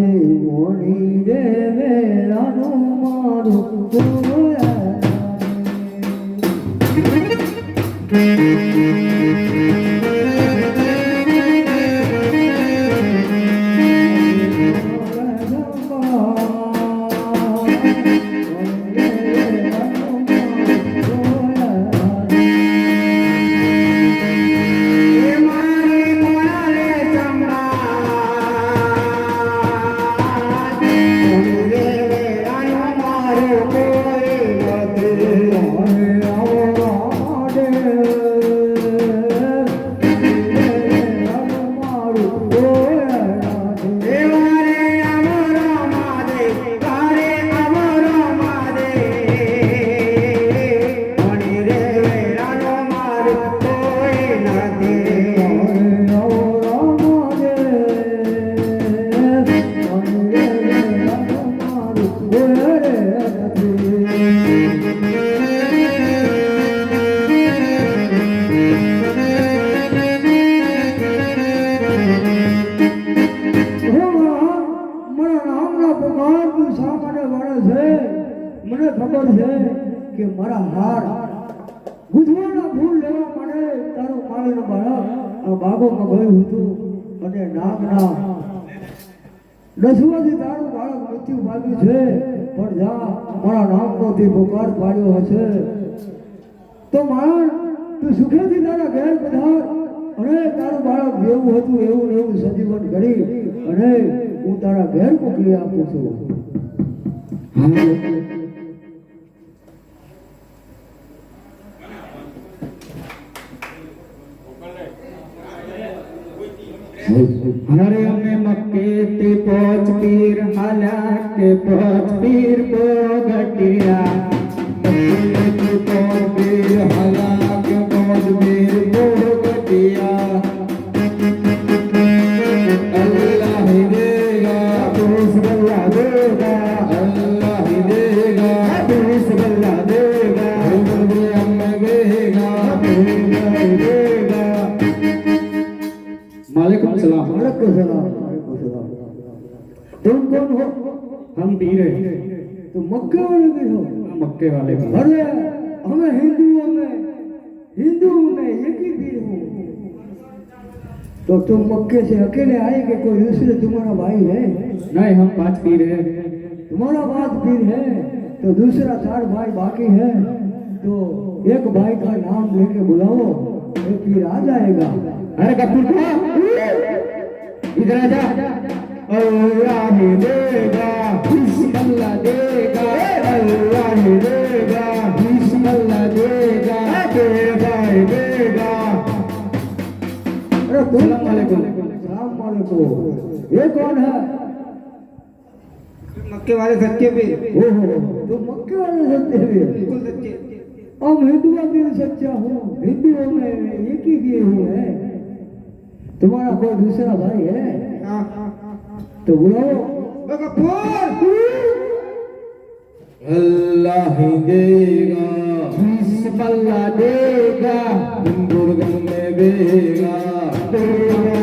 મોડી રે વેરાનું મારું કોયા મને ખબર છે કે મારા હાર ગુજવાના ફૂલ લેવા માટે તારો માળીનો બાળક આ બાગોમાં ગયું હતું અને નાગના દસવાથી તારું બાળક મૃત્યુ પામ્યું છે પણ જા મારા નામનો તે પુકાર પાડ્યો હશે તો મારા તું સુખેથી તારા ઘેર પધાર અને તારું બાળક જેવું હતું એવું ને એવું સજીવન કરી અને હું તારા ઘેર મોકલી આપું છું हरे में मक्के ते पोच पीर हाला के पोच पीर को गटिया मक्के ते पोच पीर हाला के पोच पीर को गटिया अल्लाह ही देगा बिस्मिल्लाह देगा अल्लाह ही देगा बिस्मिल्लाह देगा हमें देगा देगा वालेकुम सलाम वालेकुम सलाम तुम कौन हो हम पीर हैं तुम मक्के वाले भी हो मक्के वाले भी अरे हमें हिंदुओं में एक ही पीर हो तो तुम मक्के से अकेले आए कि कोई दूसरे तुम्हारा भाई है नहीं हम 5 पीर हैं तुम्हारा बात पीर है तो दूसरा 4 भाई बाकी है तो एक भाई का नाम लेके बुलाओ एक पीर आ जाएगा अरे कपूर का इधर आ जा अल्लाह ही देगा बिस्मिल्लाह देगा अल्लाह ही देगा बिस्मिल्लाह देगा देगा देगा अरे तुम सलाम वालेकुम ये कौन है मक्के वाले सच्चे पीर ओहो तुम मक्के वाले सच्चे पीर बिल्कुल सच्चे हम हिंदुओं में सच्चा हूँ हिंदुओं में एक ही पीर हूँ है तुम्हारा कोई दूसरा भाई है तो बुलाओ अल्लाह ही देगा बिस्मिल्लाह देगा दुर्गम में देगा देगा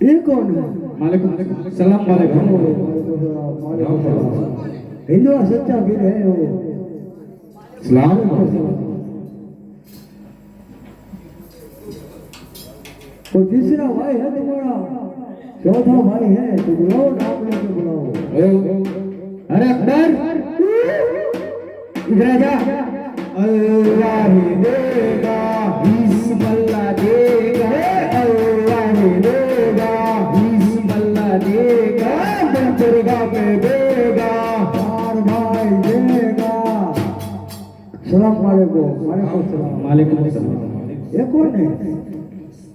ये कौन है वालेकुम सलाम वालेकुम हिंदू सच्चा पीर है वो सलाम कोई तीसरा भाई है तुम्हारा चौथा भाई है तो बुलाओ नाम लेके बुलाओ अरे अकबर इधर आ जा अल्लाह ही देगा बिस्मिल्लाह देगा अल्लाह ही देगा बिस्मिल्लाह देगा दुर्गा पे देगा 4 भाई देगा सलाम वालेकुम वालेकुम सलाम ये कौन है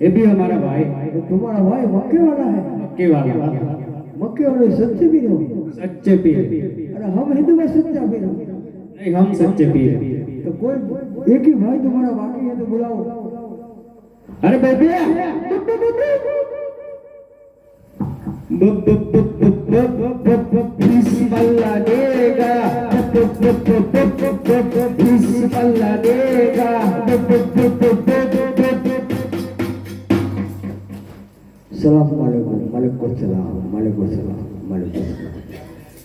ये भी हमारा भाई ये तुम्हारा भाई मक्के वाला है मक्के वाला मक्के वाले सच्चे पीर हो सच्चे पीर अरे हम हिंदू में सच्चा पीर हो नहीं हम सच्चे पीर तो कोई एक ही भाई तुम्हारा बाकी है तो बुलाओ अरे बेबिया बिस्मिल्लाह देगा बिस्मिल्लाह देगा सलाम वालेकुम, वालेकुम सलाम, वालेकुम सलाम, वालेकुम सलाम।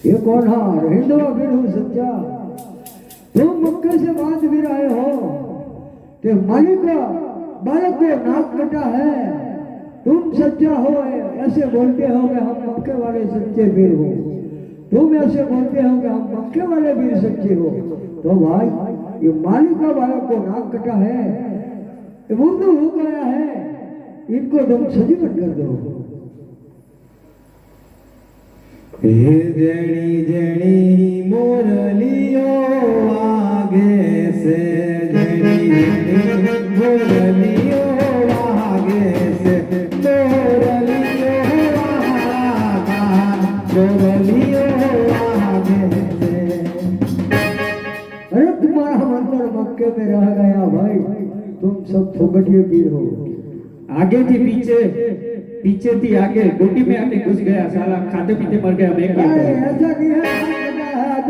ये कौन है? हिंदुआ फिर हूँ सच्चा। तुम मक्के से बात भी आए हो कि मालिक का बालक को नाक कटा है, तुम सच्चा हो ऐसे बोलते हो कि हम मक्के वाले सच्चे वीर हो, तुम ऐसे बोलते हो कि हम मक्के वाले वीर सच्चे हो। तो भाई ये मालिक का बालक को नाक कटा है, ये मुर्दू हो गया है, इनको तुम सजीवन कर दो। हे जणी जणी मोरलियो आगे से, जणी जणी मोरलियो आगे से, मोरलियो आगा, मोरलियो आगे से। अरे तुम्हारा मंत्र मक्के में रह गया भाई, तुम सब फुकटिए पीर हो। आगे थी पीछे, पीछे थी आगे, गोटी में आके घुस गया साला, खाते पीते मर गया। मैं क्या अरे करूं? ऐसा नहीं है,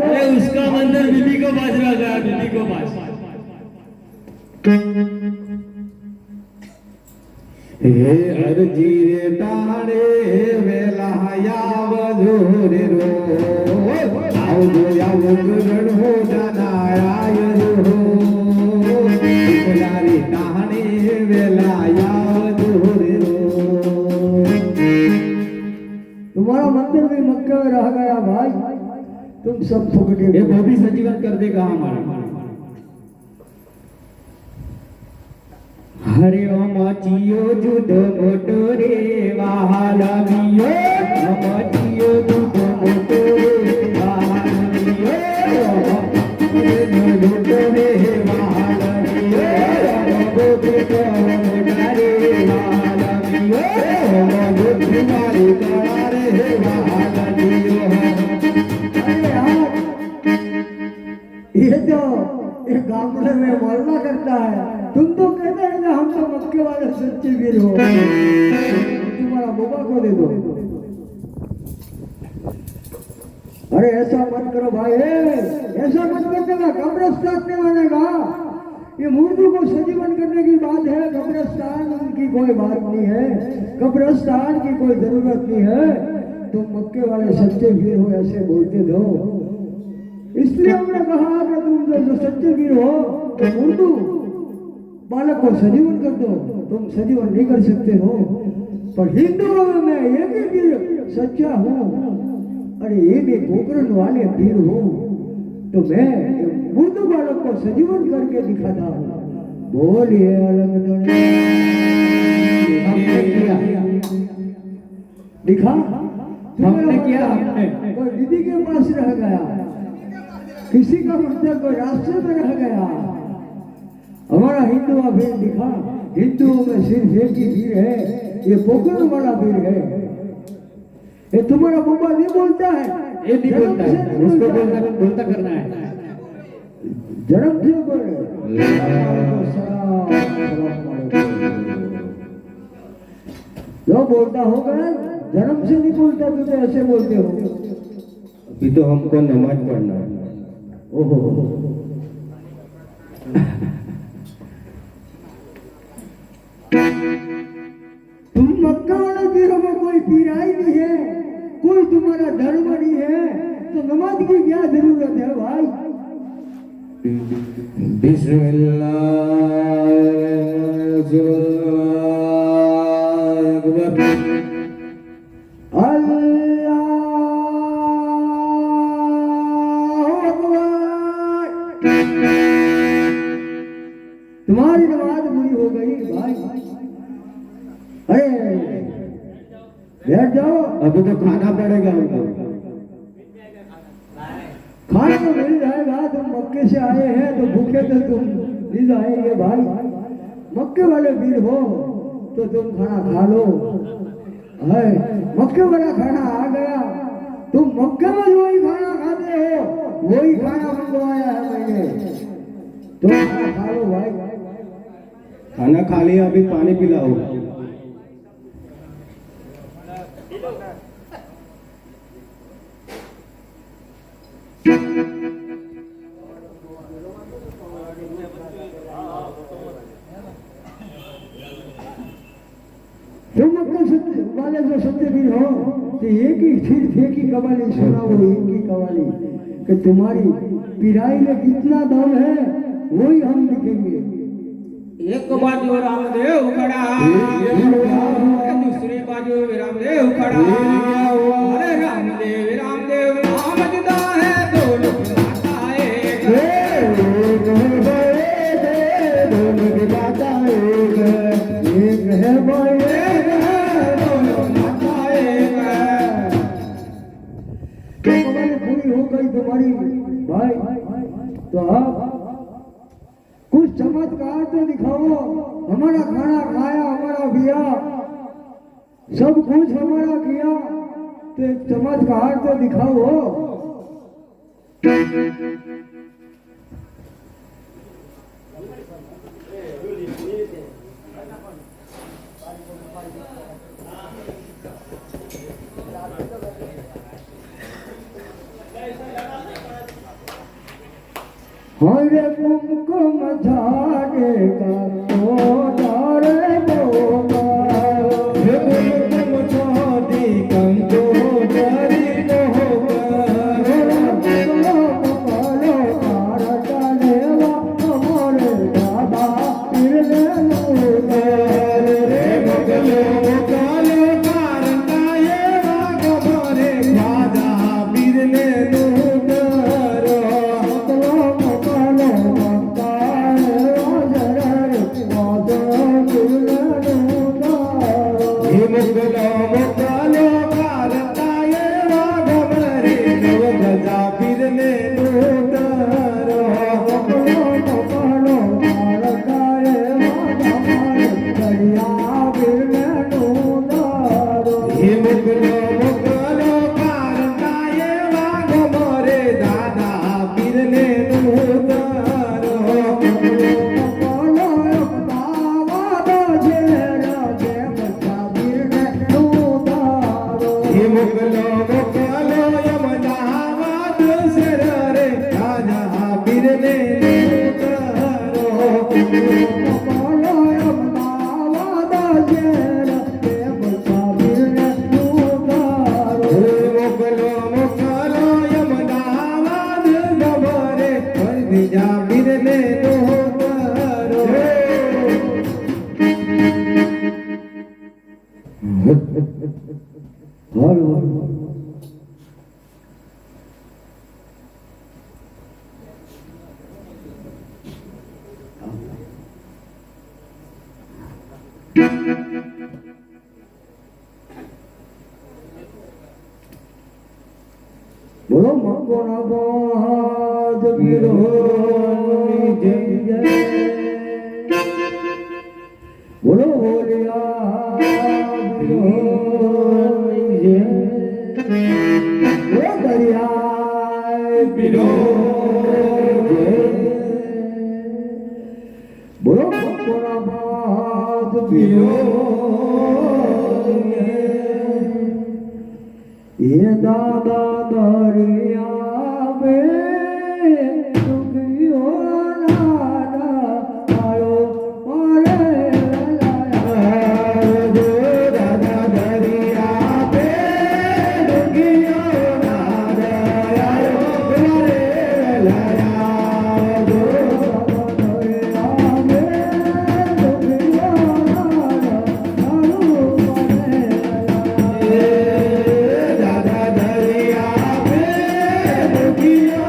अरे उसका मंदिर बीबी को पास रह गया, बीबी को पास। हे अरजी रे टाणे वेलाया वधोरे रो, आवो रणो जनाय रो, लारी टाणे वेलाया वधोरे रो। तुम्हारा मंदिर भी मक्के में रह गया भाई, तुम सब फुकटिए। ये वो भी सजीवन कर देगा हमारा। हरे ओम चियो जुद मोटोरे वाहलमियो, ओम चियो जुद मोटोरे वाहलमियो, मोटोरे वाहलमियो, गोपिका मोटारे वाहलमियो, गोपिमारी करारे वाहलमियो। अरे यार, ये तो ये गामड़े में मरना करता है, तुम तो कहते हैं कि हम तो मक्के वाले सच्चे वीर हो। तुम्हारा बोबा को दे दो। अरे ऐसा मत करो भाई, ऐसा मत करना, कब्रिस्तान में बनेगा। ये मुर्दों को सजीवन करने की बात है, कब्रिस्तान की कोई बात नहीं है, कब्रिस्तान की कोई जरूरत नहीं है। तुम मक्के वाले सच्चे वीर हो ऐसे बोलते दो, इसलिए हमने कहा कि तुम जो सच्चे वीर हो तो मुर्दू बालक को सजीवन कर दो। तुम सजीवन नहीं कर सकते हो, पर हिंदुओं में मैं एक ही वीर सच्चा हूँ। अरे ये भी पोखरण वाले वीर हो, तो मैं मुर्दू बालक को सजीवन करके दिखाता हूँ। बोलिए अलग हमने किया, दिखा, हमने किया, हमने। कोई दीदी के पास रह गया, किसी का मतलब कोई रास्ते में रह गया। हमारा हिंदुआ वीर दिखा, हिंदुओं में सिर्फ एक ही वीर है, ये पोखरण वाला वीर है। ये तुम्हारा बुबा नहीं बोलता है, ये नहीं बोलता है, उसको बोलता करना है। जन्म से बोले जो बोलता होगा, जन्म से नहीं बोलता, तुझे ऐसे बोलते हो। अभी तो हमको नमाज पढ़ना है। ओहो, तुम मक्का वाले वीरों में कोई पीराई नहीं है, कोई तुम्हारा धर्म नहीं है, तो नमाज की क्या जरूरत है भाई? तुम्हारी नमाज पूरी हो गई भाई। अरे बैठ जाओ, अभी तो खाना पड़ेगा हमको। खाना तो मिल जाएगा, तुम मक्के से आए हैं तो भूखे तो तुम नहीं जाएंगे भाई। मक्के वाले वीर हो तो तुम खाना खा लो। है मक्के वाला खाना आ गया, तुम मक्के में जो ही खाना खाते हो वही खाना मंगवाया है मैंने, तो खाना खा लो भाई। खाना खा लिया, अभी पानी पिलाओ। तुम के सत्य वाले जो सत्यवीर हो तो एक ही सिर्फ एक ही कवाली सुनाओ, एक ही कवाली कि तुम्हारी पिराई में कितना दम है वही हम लिखेंगे। एक बाजू रामदेव खड़ा, दूसरी बाजू रामदेव खड़ा। अरे रामदेव रामदेव नाम जुदा है, दोनों की माता एक है। दोनों की माता एक है भाई, एक है दोनों माता एक है। कवाली पूरी हो गई तुम्हारी भाई, तो आप कुछ चमत्कार तो दिखाओ। हमारा खाना खाया, हमारा पिया, सब कुछ हमारा किया, तो एक चमत्कार तो दिखाओ। हरे कुमकुम झाड़ेगा तो डारे बोगा, कुमकुम छोटी कंको डरी न होगा। कालो कार डालेवा हमारे दादा फिरने लोगा। रे मोगलो कालो कारता ये वागमारे राजा बिरले नूतरो। हे मोगलो कालो कारता ये वागमारे राजा बिरले नूतरो। हे मोगलो कारता ये वागमारे दादा बिरले नूतरो। हे मोगलो यमनावाद सर रे राजा बिरले नूतरो। मोगलो यमनावाद गमरे राजा बिरले नूतरो। बोलो मंगोना बाद वीरो जय जय, बोलो बोलिया वीरो जय, बोलो दरिया वीरो जय, बोलो मंगोना बाद वीरो ये दादा दरिया में दुखियो नाना आयो मारे जो दादा दरिया पे दुखियो नाना आयो मारे लाया। जो दादा दरिया में दुखियो नाना आयो मारे दादा दरिया पे दुखियो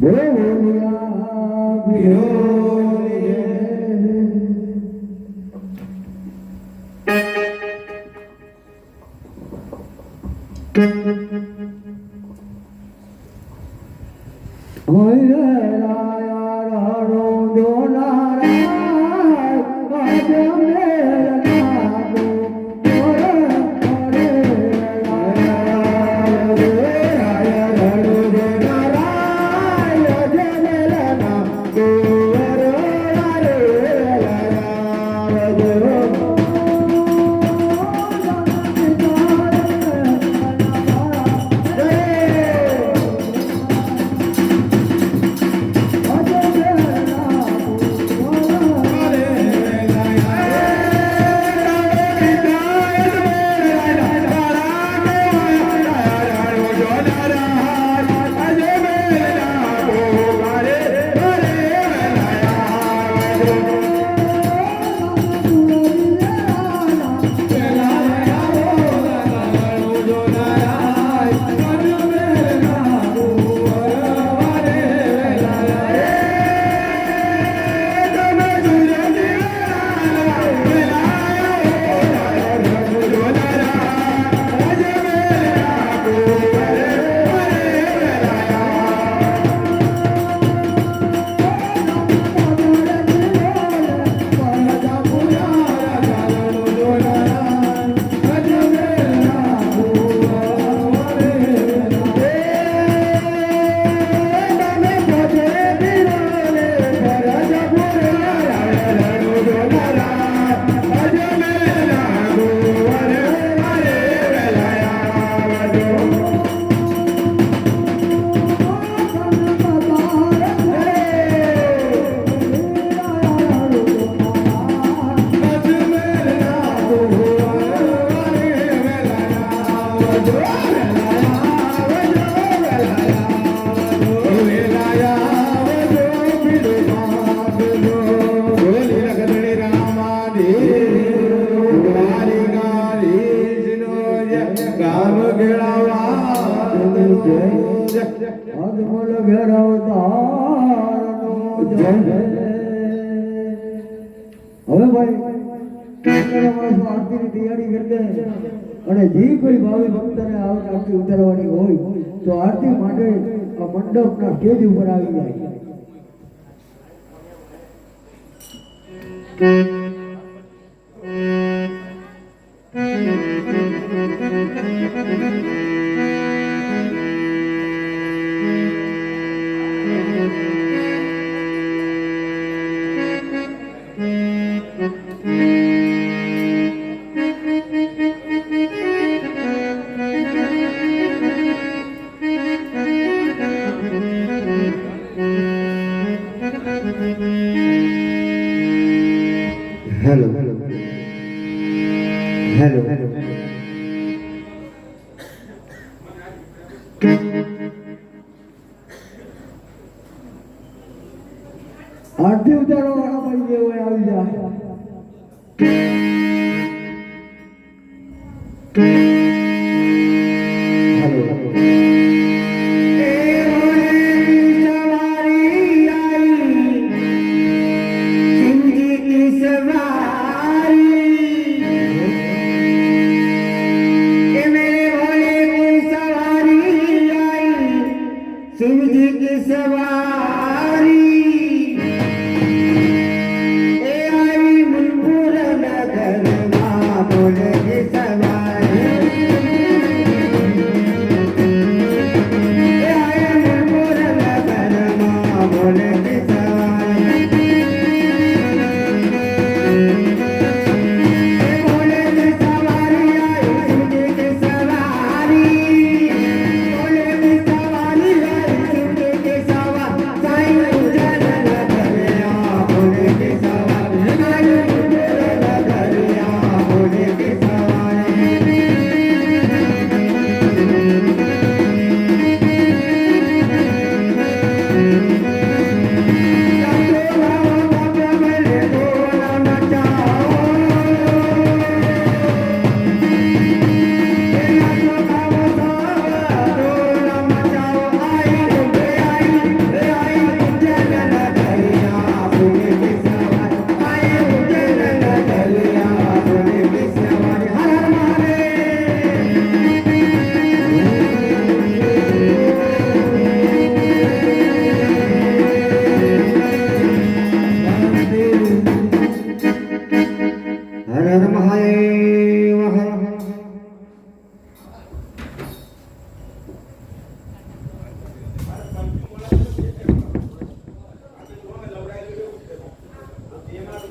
બોલિયા વિરોલે હવે ભાઈ આરતીની તૈયારી કરી દે અને જે કોઈ ભાવિ ભક્તને આરતી ઉતારવાની હોય તો આરતી માટે આ મંડપના સ્ટેજ ઉપર આવી જાય. હેલો હેલો આરતી ઉતારવા વાળા ભાઈ જે હોય આવી જાય.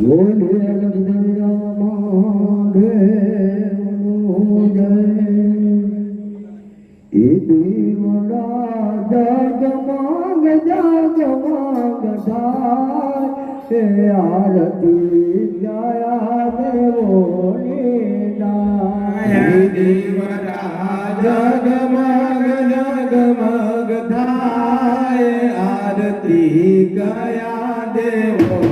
બોલે રામા દેવનો જય એ દીવડા જગમગ જગમગ થાય એ આરતી જયા દેવોની નાય દીવડા જગમગ જગમગ થાય આરતી ગયા દેવો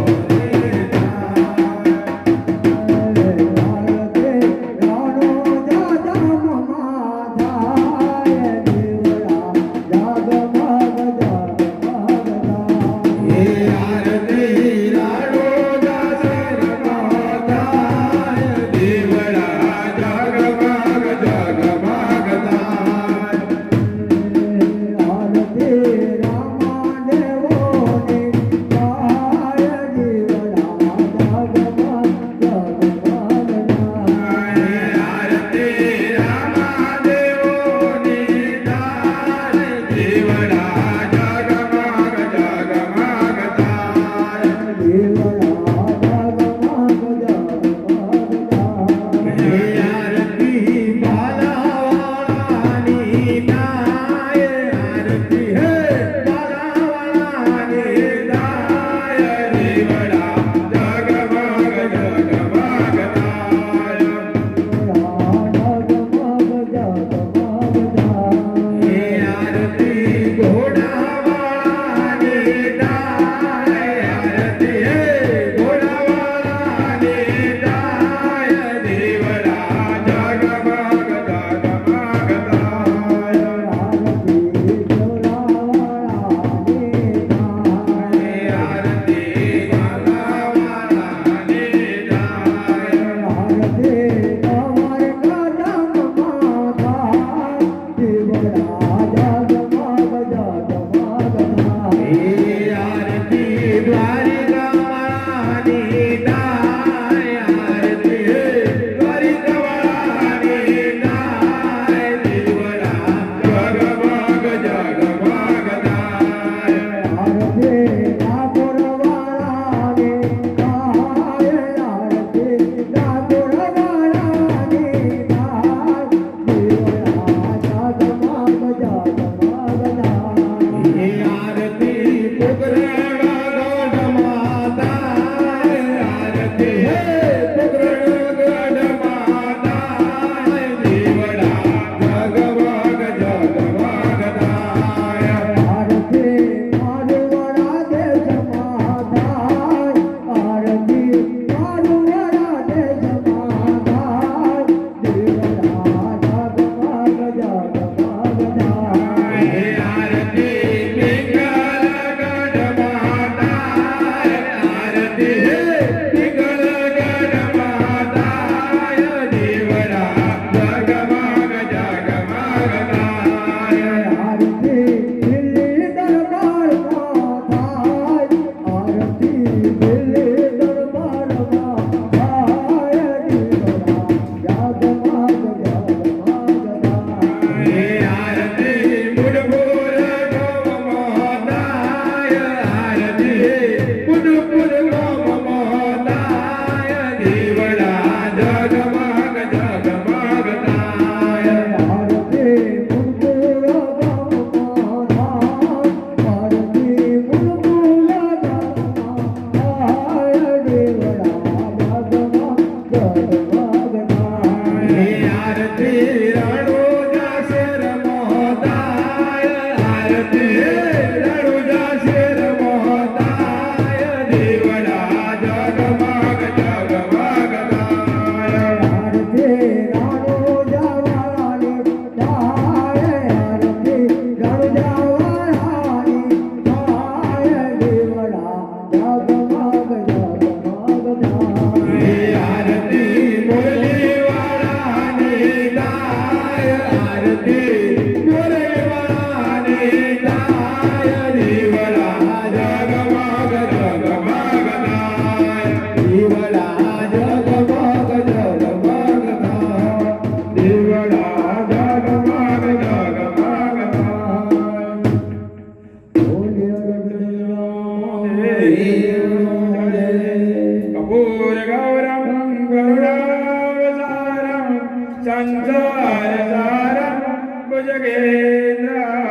जगेन्द्रं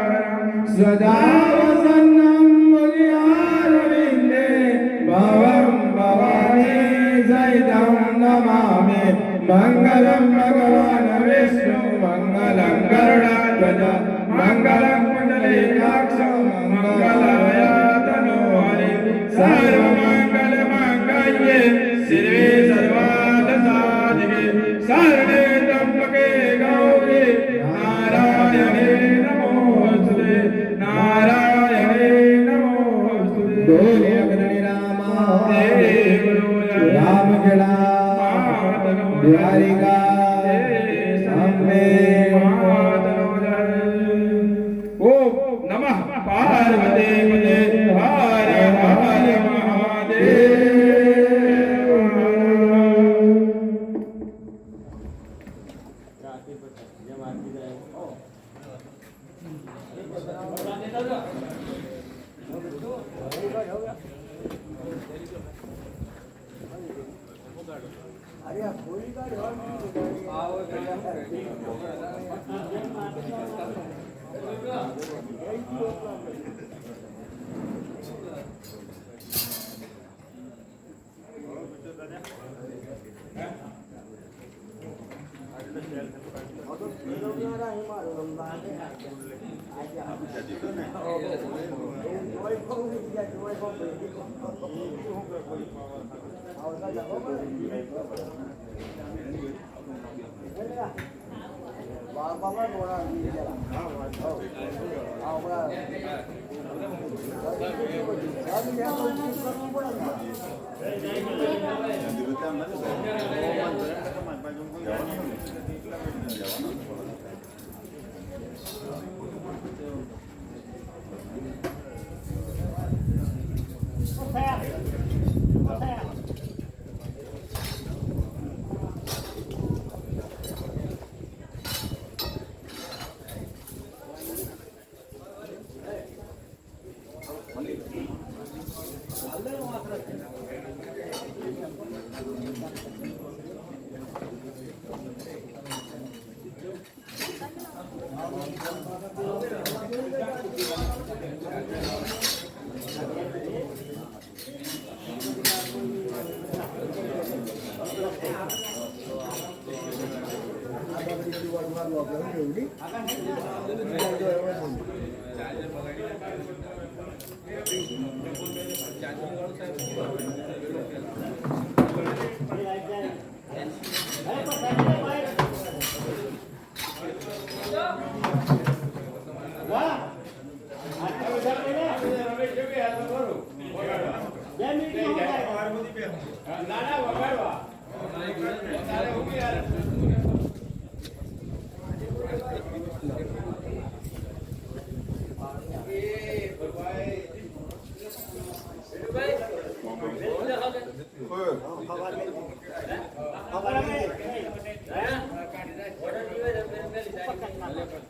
सदा वसन्नं मुनियारविन्दे भवं भवानी सहितं नमामि मङ्गलं भगवान् विष्णु मङ्गलं गरुडाध्वज मङ्गलं पुण्डरीकाक्षं मङ्गलाय तनोहरि सर्वमङ्गलमाङ्गल्ये शिवे सर्वार्थसाधिके शरणे त्र्यम्बके गौरी नारायणे नमोस्तुते नारायणे नमोस्तुते बोले अग्नि रामा राम गणा द्वारिका अम्बे ओम नमः पार्वती पते हर हर महादेव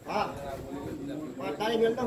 હા તારી મેલ તો